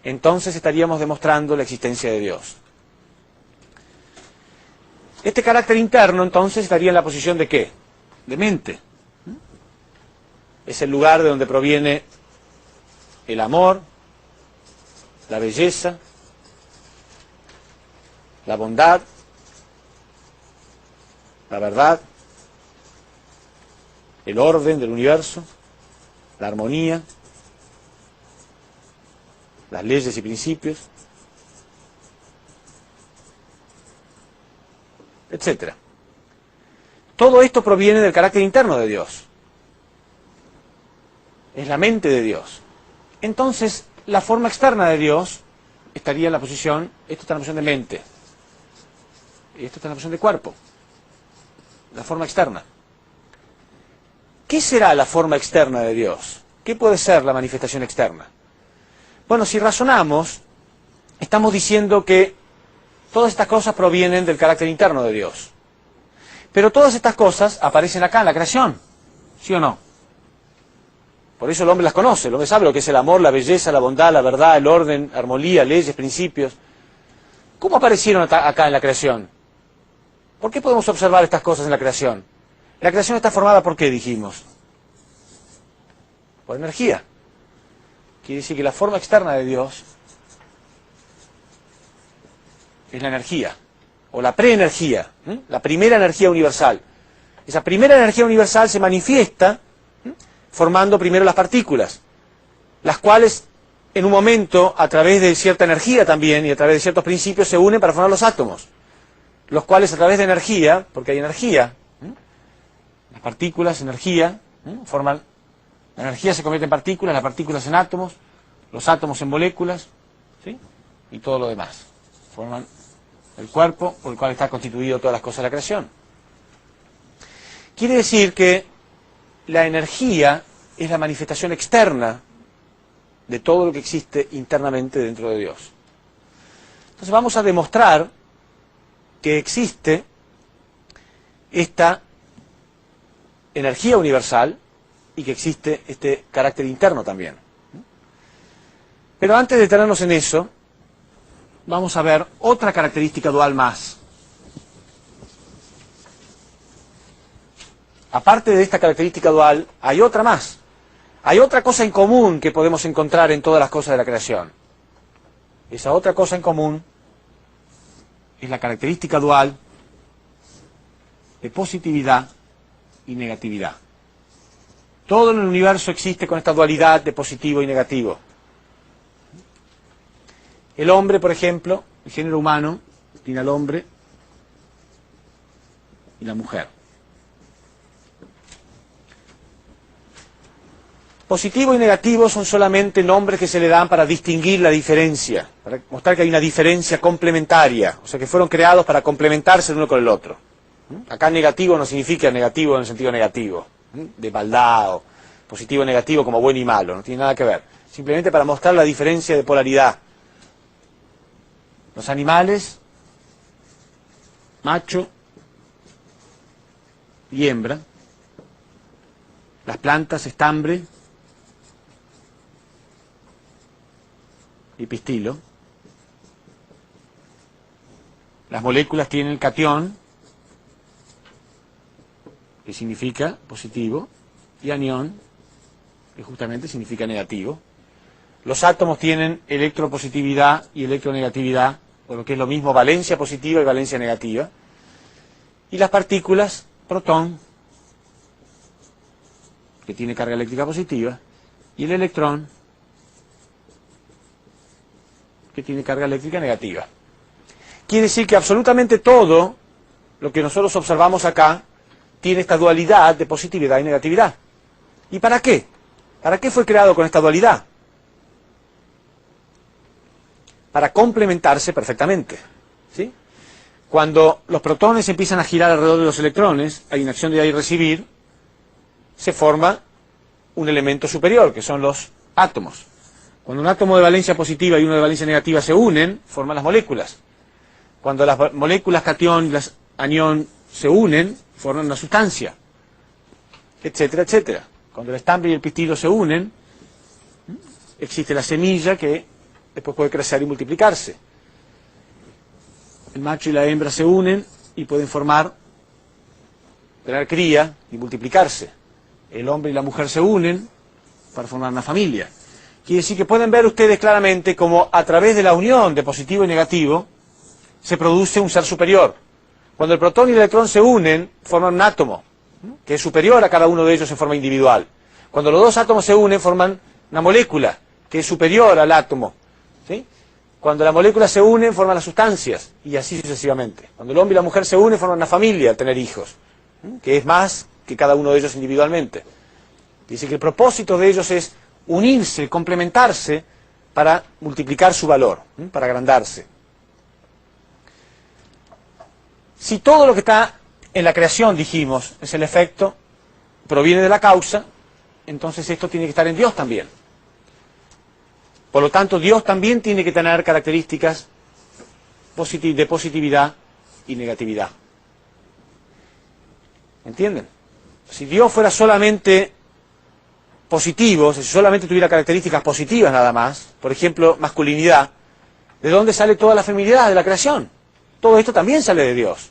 entonces estaríamos demostrando la existencia de Dios. Este carácter interno, entonces, estaría en la posición de ¿qué? De mente. Es el lugar de donde proviene el amor, la belleza, la bondad, la verdad, el orden del universo, la armonía, las leyes y principios, etcétera. Todo esto proviene del carácter interno de Dios. Es la mente de Dios. Entonces, la forma externa de Dios estaría en la posición, esto está en la posición de mente, y esto está en la posición de cuerpo. La forma externa. ¿Qué será la forma externa de Dios? ¿Qué puede ser la manifestación externa? Bueno, si razonamos, estamos diciendo que todas estas cosas provienen del carácter interno de Dios. Pero todas estas cosas aparecen acá en la creación, ¿sí o no? Por eso el hombre las conoce, el hombre sabe lo que es el amor, la belleza, la bondad, la verdad, el orden, armonía, leyes, principios. ¿Cómo aparecieron acá en la creación? ¿Por qué podemos observar estas cosas en la creación? La creación está formada ¿por qué, dijimos? Por energía. Quiere decir que la forma externa de Dios es la energía, o la preenergía, la primera energía universal. Esa primera energía universal se manifiesta formando primero las partículas, las cuales en un momento, a través de cierta energía también, y a través de ciertos principios, se unen para formar los átomos, los cuales a través de energía, porque hay energía, las partículas, energía, forman, la energía se convierte en partículas, las partículas en átomos, los átomos en moléculas, ¿sí? Y todo lo demás. Forman el cuerpo por el cual está constituido todas las cosas de la creación. Quiere decir que la energía es la manifestación externa de todo lo que existe internamente dentro de Dios. Entonces vamos a demostrar que existe esta energía universal y que existe este carácter interno también. Pero antes de detenernos en eso, vamos a ver otra característica dual más. Aparte de esta característica dual, hay otra más. Hay otra cosa en común que podemos encontrar en todas las cosas de la creación. Esa otra cosa en común es la característica dual de positividad y negatividad. Todo en el universo existe con esta dualidad de positivo y negativo. El hombre, por ejemplo, el género humano, tiene al hombre y la mujer. Positivo y negativo son solamente nombres que se le dan para distinguir la diferencia, para mostrar que hay una diferencia complementaria, o sea que fueron creados para complementarse el uno con el otro. Acá negativo no significa negativo en el sentido negativo, de maldad, o positivo y negativo como bueno y malo, no tiene nada que ver. Simplemente para mostrar la diferencia de polaridad. Los animales, macho y hembra. Las plantas, estambre y pistilo. Las moléculas tienen el catión, que significa positivo, y anión, que justamente significa negativo. Los átomos tienen electropositividad y electronegatividad, o lo que es lo mismo, valencia positiva y valencia negativa. Y las partículas, protón, que tiene carga eléctrica positiva, y el electrón, que tiene carga eléctrica negativa. Quiere decir que absolutamente todo lo que nosotros observamos acá tiene esta dualidad de positividad y negatividad. ¿Y para qué? ¿Para qué fue creado con esta dualidad? Para complementarse perfectamente, ¿sí? Cuando los protones empiezan a girar alrededor de los electrones, hay una acción de dar y recibir, se forma un elemento superior, que son los átomos. Cuando un átomo de valencia positiva y uno de valencia negativa se unen, forman las moléculas. Cuando las moléculas catión y las anión se unen, forman una sustancia, etcétera, etcétera. Cuando el estambre y el pistilo se unen, existe la semilla que después puede crecer y multiplicarse. El macho y la hembra se unen y pueden tener cría y multiplicarse. El hombre y la mujer se unen para formar una familia. Quiere decir que pueden ver ustedes claramente cómo a través de la unión de positivo y negativo se produce un ser superior. Cuando el protón y el electrón se unen, forman un átomo, que es superior a cada uno de ellos en forma individual. Cuando los dos átomos se unen, forman una molécula, que es superior al átomo. ¿Sí? Cuando las moléculas se unen, forman las sustancias, y así sucesivamente. Cuando el hombre y la mujer se unen, forman una familia al tener hijos, que es más que cada uno de ellos individualmente. Dice que el propósito de ellos es unirse, complementarse, para multiplicar su valor, para agrandarse. Si todo lo que está en la creación, dijimos, es el efecto, proviene de la causa, entonces esto tiene que estar en Dios también. Por lo tanto, Dios también tiene que tener características de positividad y negatividad. ¿Entienden? Si Dios fuera solamente positivo, si solamente tuviera características positivas nada más, por ejemplo, masculinidad, ¿de dónde sale toda la feminidad de la creación? Todo esto también sale de Dios.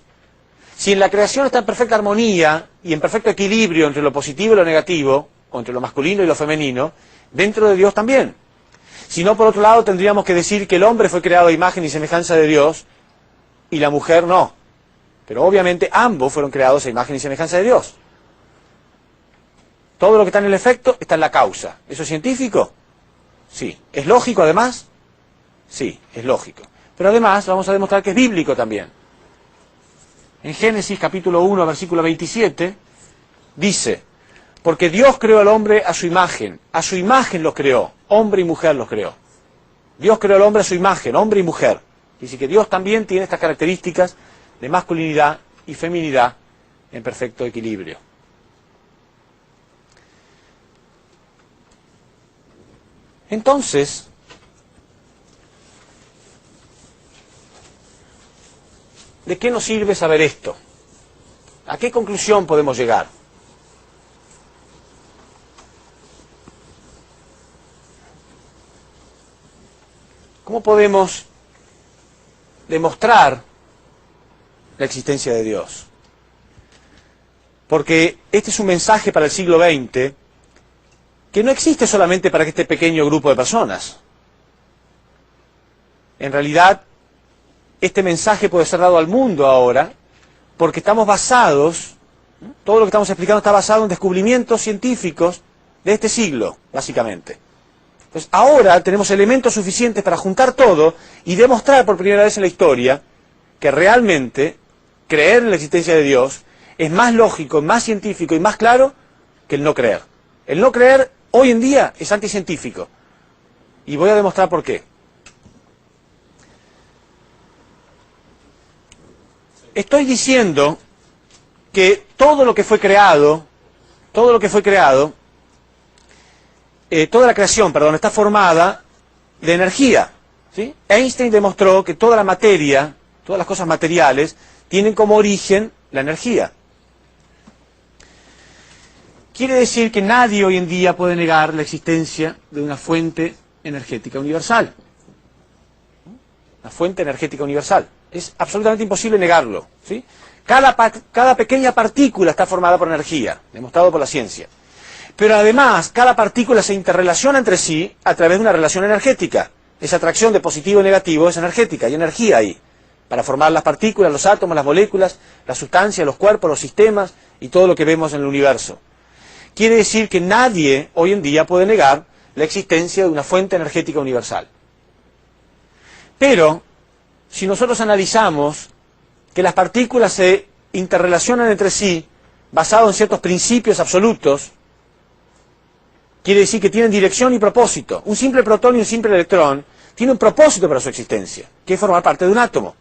Si en la creación está en perfecta armonía y en perfecto equilibrio entre lo positivo y lo negativo, o entre lo masculino y lo femenino, dentro de Dios también. Si no, por otro lado, tendríamos que decir que el hombre fue creado a imagen y semejanza de Dios y la mujer no. Pero obviamente ambos fueron creados a imagen y semejanza de Dios. Todo lo que está en el efecto está en la causa. ¿Eso es científico? Sí. ¿Es lógico además? Sí, es lógico. Pero además vamos a demostrar que es bíblico también. En Génesis capítulo 1, versículo 27, dice: porque Dios creó al hombre a su imagen los creó, hombre y mujer los creó. Dios creó al hombre a su imagen, hombre y mujer. Dice que Dios también tiene estas características de masculinidad y feminidad en perfecto equilibrio. Entonces, ¿de qué nos sirve saber esto? ¿A qué conclusión podemos llegar? ¿Cómo podemos demostrar la existencia de Dios? Porque este es un mensaje para el siglo XX que no existe solamente para este pequeño grupo de personas. En realidad, este mensaje puede ser dado al mundo ahora porque estamos basados, todo lo que estamos explicando está basado en descubrimientos científicos de este siglo, básicamente. Entonces, ahora tenemos elementos suficientes para juntar todo y demostrar por primera vez en la historia que realmente creer en la existencia de Dios es más lógico, más científico y más claro que el no creer. El no creer hoy en día es anticientífico. Y voy a demostrar por qué. Estoy diciendo que todo lo que fue creado, toda la creación, está formada de energía, ¿sí? Einstein demostró que toda la materia, todas las cosas materiales, tienen como origen la energía. Quiere decir que nadie hoy en día puede negar la existencia de una fuente energética universal. Una fuente energética universal. Es absolutamente imposible negarlo, ¿sí? Cada pequeña partícula está formada por energía, demostrado por la ciencia. Pero además, cada partícula se interrelaciona entre sí a través de una relación energética. Esa atracción de positivo y negativo es energética, hay energía ahí, para formar las partículas, los átomos, las moléculas, las sustancias, los cuerpos, los sistemas y todo lo que vemos en el universo. Quiere decir que nadie hoy en día puede negar la existencia de una fuente energética universal. Pero, si nosotros analizamos que las partículas se interrelacionan entre sí, basados en ciertos principios absolutos, quiere decir que tienen dirección y propósito. Un simple protón y un simple electrón tienen un propósito para su existencia, que es formar parte de un átomo.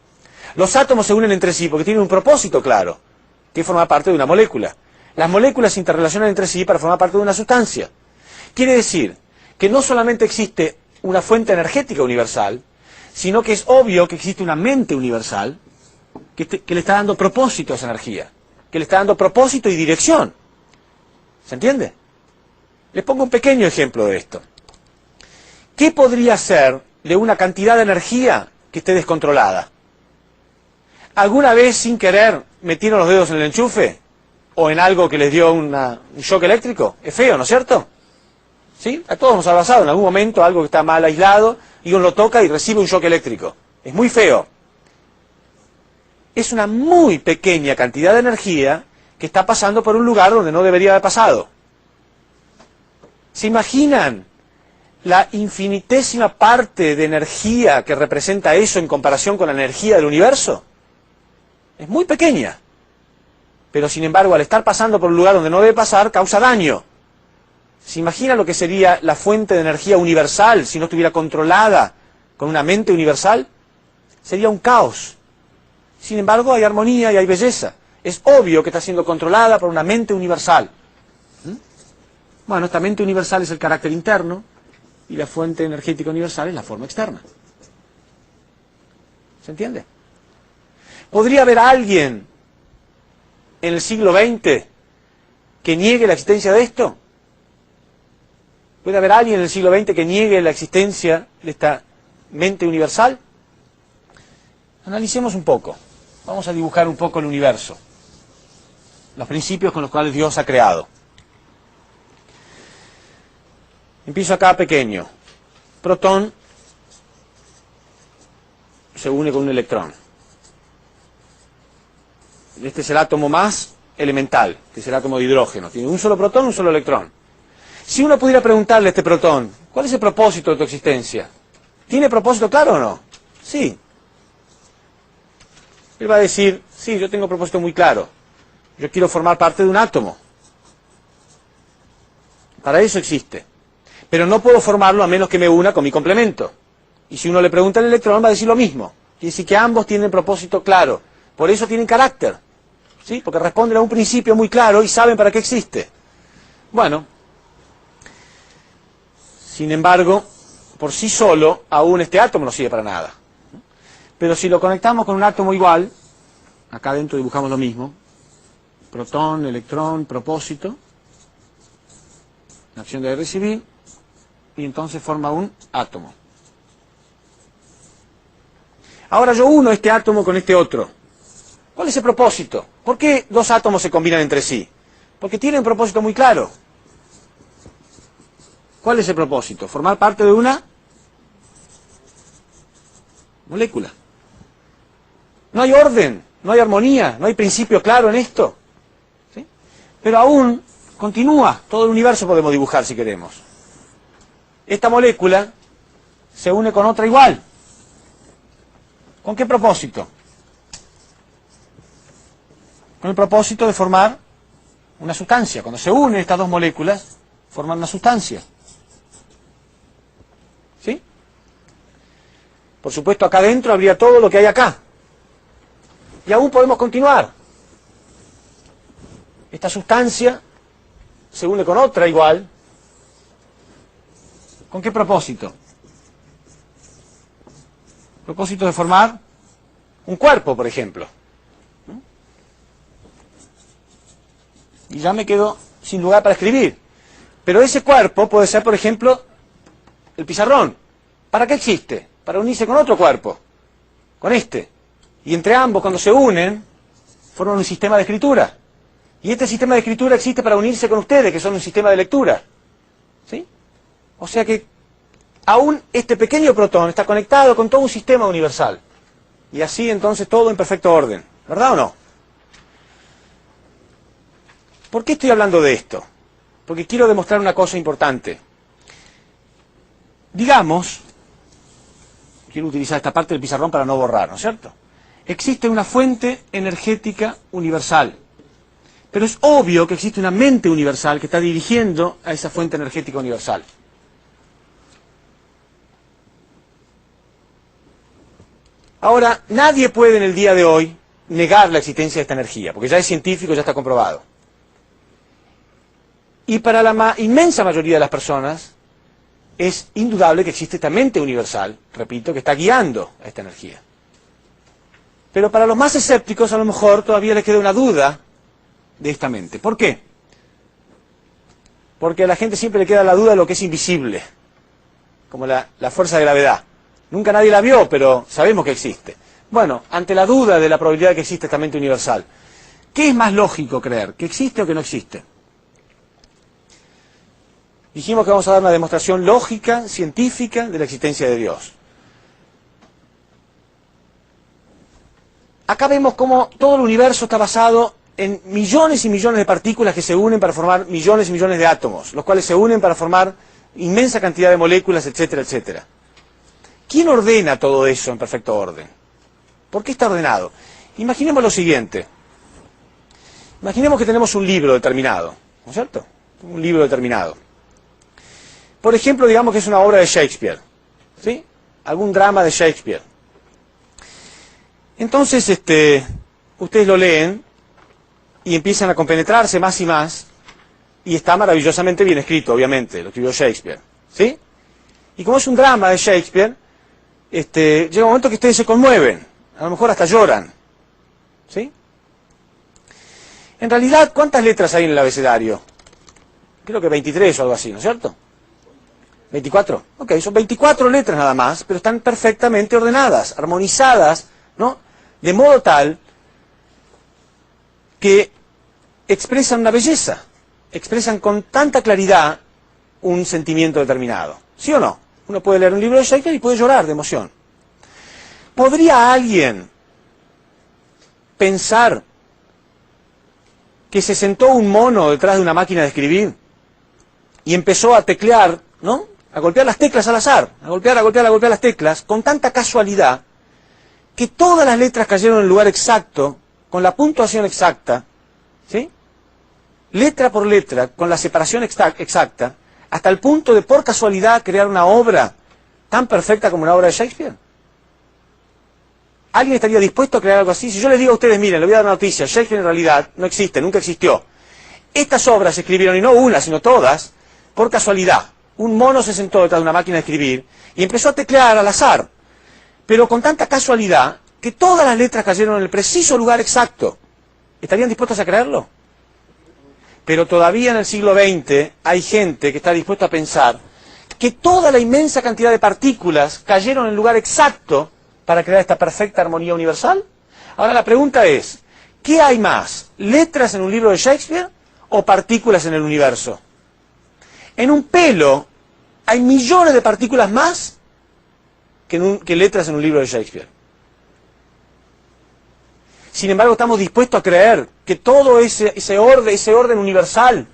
Los átomos se unen entre sí porque tienen un propósito claro, que es formar parte de una molécula. Las moléculas se interrelacionan entre sí para formar parte de una sustancia. Quiere decir que no solamente existe una fuente energética universal, sino que es obvio que existe una mente universal que le está dando propósito a esa energía, que le está dando propósito y dirección. ¿Se entiende? Les pongo un pequeño ejemplo de esto. ¿Qué podría ser de una cantidad de energía que esté descontrolada? ¿Alguna vez sin querer metieron los dedos en el enchufe? ¿O en algo que les dio un shock eléctrico? Es feo, ¿no es cierto? ¿Sí? A todos nos ha pasado en algún momento algo que está mal aislado y uno lo toca y recibe un shock eléctrico. Es muy feo. Es una muy pequeña cantidad de energía que está pasando por un lugar donde no debería haber pasado. ¿Se imaginan la infinitésima parte de energía que representa eso en comparación con la energía del universo? Es muy pequeña. Pero sin embargo, al estar pasando por un lugar donde no debe pasar, causa daño. ¿Se imagina lo que sería la fuente de energía universal si no estuviera controlada con una mente universal? Sería un caos. Sin embargo, hay armonía y hay belleza. Es obvio que está siendo controlada por una mente universal. Bueno, esta mente universal es el carácter interno y la fuente energética universal es la forma externa. ¿Se entiende? ¿Podría haber alguien en el siglo XX que niegue la existencia de esto? ¿Puede haber alguien en el siglo XX que niegue la existencia de esta mente universal? Analicemos un poco. Vamos a dibujar un poco el universo. los principios con los cuales Dios ha creado. Empiezo acá pequeño. Protón se une con un electrón. Este es el átomo más elemental, que es el átomo de hidrógeno. Tiene un solo protón, un solo electrón. Si uno pudiera preguntarle a este protón, ¿cuál es el propósito de tu existencia? ¿Tiene propósito claro o no? Sí. Él va a decir, sí, yo tengo un propósito muy claro. Yo quiero formar parte de un átomo. Para eso existe. Pero no puedo formarlo a menos que me una con mi complemento. Y si uno le pregunta al electrón, va a decir lo mismo. Quiere decir que ambos tienen propósito claro. Por eso tienen carácter. ¿Sí? Porque responden a un principio muy claro y saben para qué existe. Bueno. Sin embargo, por sí solo, aún este átomo no sirve para nada. Pero si lo conectamos con un átomo igual, acá adentro dibujamos lo mismo. Protón, electrón, propósito. La acción de recibir. Y entonces forma un átomo. Ahora yo uno este átomo con este otro. ¿Cuál es el propósito? ¿Por qué dos átomos se combinan entre sí? Porque tienen un propósito muy claro. ¿Cuál es el propósito? Formar parte de una molécula. No hay orden, no hay armonía, no hay principio claro en esto. ¿Sí? Pero aún continúa, todo el universo podemos dibujar si queremos. Esta molécula se une con otra igual. ¿Con qué propósito? Con el propósito de formar una sustancia. Cuando se unen estas dos moléculas, forman una sustancia. ¿Sí? Por supuesto, acá adentro habría todo lo que hay acá. Y aún podemos continuar. Esta sustancia se une con otra igual. ¿Con qué propósito? Propósito de formar un cuerpo, por ejemplo. Y ya me quedo sin lugar para escribir. Pero ese cuerpo puede ser, por ejemplo, el pizarrón. ¿Para qué existe? Para unirse con otro cuerpo, con este. Y entre ambos, cuando se unen, forman un sistema de escritura. Y este sistema de escritura existe para unirse con ustedes, que son un sistema de lectura. ¿Sí? O sea que aún este pequeño protón está conectado con todo un sistema universal. Y así entonces todo en perfecto orden. ¿Verdad o no? ¿Por qué estoy hablando de esto? Porque quiero demostrar una cosa importante. Digamos, quiero utilizar esta parte del pizarrón para no borrar, ¿no es cierto? Existe una fuente energética universal. Pero es obvio que existe una mente universal que está dirigiendo a esa fuente energética universal. Ahora, nadie puede en el día de hoy negar la existencia de esta energía, porque ya es científico, ya está comprobado. Y para la inmensa mayoría de las personas es indudable que existe esta mente universal, repito, que está guiando a esta energía. Pero para los más escépticos a lo mejor todavía les queda una duda de esta mente. ¿Por qué? Porque a la gente siempre le queda la duda de lo que es invisible, como la fuerza de gravedad. Nunca nadie la vio, pero sabemos que existe. Bueno, ante la duda de la probabilidad de que existe esta mente universal, ¿qué es más lógico creer? ¿Que existe o que no existe? Dijimos que vamos a dar una demostración lógica, científica, de la existencia de Dios. Acá vemos cómo todo el universo está basado en millones y millones de partículas que se unen para formar millones y millones de átomos, los cuales se unen para formar inmensa cantidad de moléculas, etcétera, etcétera. ¿Quién ordena todo eso en perfecto orden? ¿Por qué está ordenado? Imaginemos lo siguiente. Imaginemos que tenemos un libro determinado, ¿no es cierto? Un libro determinado. Por ejemplo, digamos que es una obra de Shakespeare, ¿sí? Algún drama de Shakespeare. Entonces, ustedes lo leen y empiezan a compenetrarse más y más, y está maravillosamente bien escrito, obviamente, lo escribió Shakespeare, ¿sí? Y como es un drama de Shakespeare, llega un momento que ustedes se conmueven, a lo mejor hasta lloran, ¿sí? En realidad, ¿cuántas letras hay en el abecedario? Creo que 23 o algo así, ¿no es cierto? 24. Ok, son 24 letras nada más, pero están perfectamente ordenadas, armonizadas, ¿no? De modo tal que expresan una belleza, expresan con tanta claridad un sentimiento determinado. ¿Sí o no? Uno puede leer un libro de Shakespeare y puede llorar de emoción. ¿Podría alguien pensar que se sentó un mono detrás de una máquina de escribir y empezó a teclear, ¿no? A golpear las teclas al azar, a golpear las teclas, con tanta casualidad, que todas las letras cayeron en el lugar exacto, con la puntuación exacta, ¿sí? Letra por letra, con la separación exacta, hasta el punto de, por casualidad, crear una obra tan perfecta como una obra de Shakespeare? ¿Alguien estaría dispuesto a crear algo así? Si yo les digo a ustedes, miren, les voy a dar una noticia, Shakespeare en realidad no existe, nunca existió. Estas obras se escribieron, y no una, sino todas, por casualidad. Un mono se sentó detrás de una máquina de escribir y empezó a teclear al azar, pero con tanta casualidad que todas las letras cayeron en el preciso lugar exacto. ¿Estarían dispuestos a creerlo? Pero todavía en el siglo XX hay gente que está dispuesta a pensar que toda la inmensa cantidad de partículas cayeron en el lugar exacto para crear esta perfecta armonía universal. Ahora la pregunta es, ¿qué hay más? ¿Letras en un libro de Shakespeare o partículas en el universo? En un pelo hay millones de partículas más que letras en un libro de Shakespeare. Sin embargo, estamos dispuestos a creer que todo ese orden universal,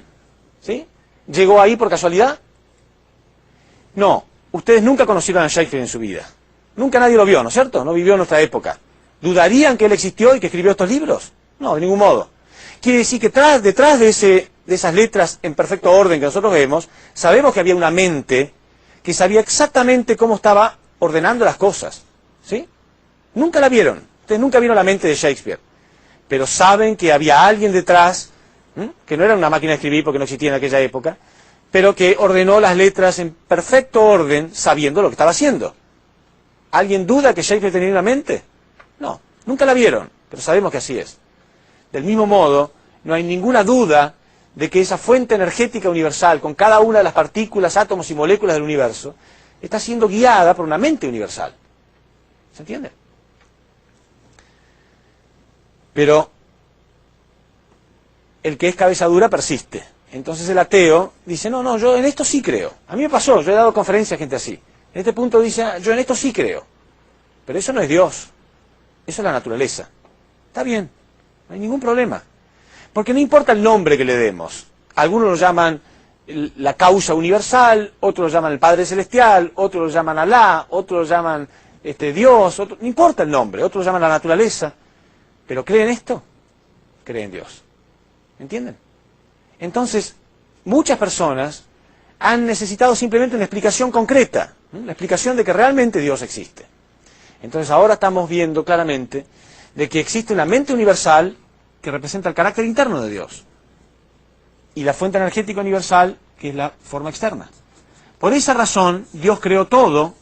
¿sí?, llegó ahí por casualidad. No, ustedes nunca conocieron a Shakespeare en su vida. Nunca nadie lo vio, ¿no es cierto? No vivió en nuestra época. ¿Dudarían que él existió y que escribió estos libros? No, de ningún modo. Quiere decir que detrás de esas letras en perfecto orden que nosotros vemos, sabemos que había una mente que sabía exactamente cómo estaba ordenando las cosas, ¿sí? Nunca la vieron. Ustedes nunca vieron la mente de Shakespeare. Pero saben que había alguien detrás, que no era una máquina de escribir porque no existía en aquella época, pero que ordenó las letras en perfecto orden, sabiendo lo que estaba haciendo. ¿Alguien duda que Shakespeare tenía una mente? No, nunca la vieron, pero sabemos que así es. Del mismo modo, no hay ninguna duda de que esa fuente energética universal, con cada una de las partículas, átomos y moléculas del universo, está siendo guiada por una mente universal. ¿Se entiende? Pero el que es cabeza dura persiste. Entonces el ateo dice, no, yo en esto sí creo. A mí me pasó, yo he dado conferencias a gente así. En este punto dice, yo en esto sí creo. Pero eso no es Dios, eso es la naturaleza. Está bien, no hay ningún problema. Porque no importa el nombre que le demos. Algunos lo llaman la causa universal, otros lo llaman el Padre Celestial, otros lo llaman Alá, otros lo llaman Dios, no importa el nombre, otros lo llaman la naturaleza. ¿Pero creen esto? Creen en Dios. ¿Entienden? Entonces, muchas personas han necesitado simplemente una explicación concreta, la explicación de que realmente Dios existe. Entonces ahora estamos viendo claramente de que existe una mente universal que representa el carácter interno de Dios y la fuente energética universal que es la forma externa. Por esa razón Dios creó todo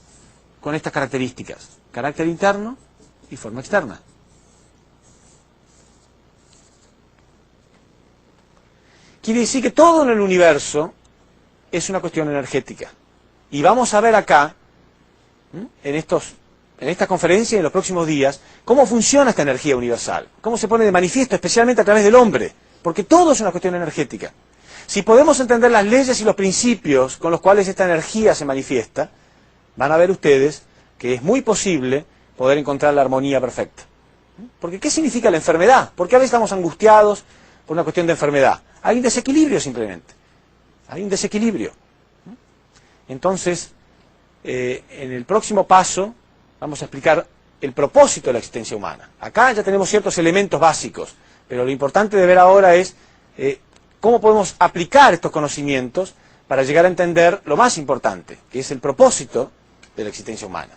con estas características, carácter interno y forma externa. Quiere decir que todo en el universo es una cuestión energética. Y vamos a ver acá, en esta conferencia y en los próximos días, cómo funciona esta energía universal, cómo se pone de manifiesto, especialmente a través del hombre, porque todo es una cuestión energética. Si podemos entender las leyes y los principios con los cuales esta energía se manifiesta, van a ver ustedes que es muy posible poder encontrar la armonía perfecta. Porque ¿qué significa la enfermedad? ¿Por qué a veces estamos angustiados por una cuestión de enfermedad? Hay un desequilibrio simplemente. Hay un desequilibrio. Entonces, en el próximo paso vamos a explicar el propósito de la existencia humana. Acá ya tenemos ciertos elementos básicos, pero lo importante de ver ahora es cómo podemos aplicar estos conocimientos para llegar a entender lo más importante, que es el propósito de la existencia humana.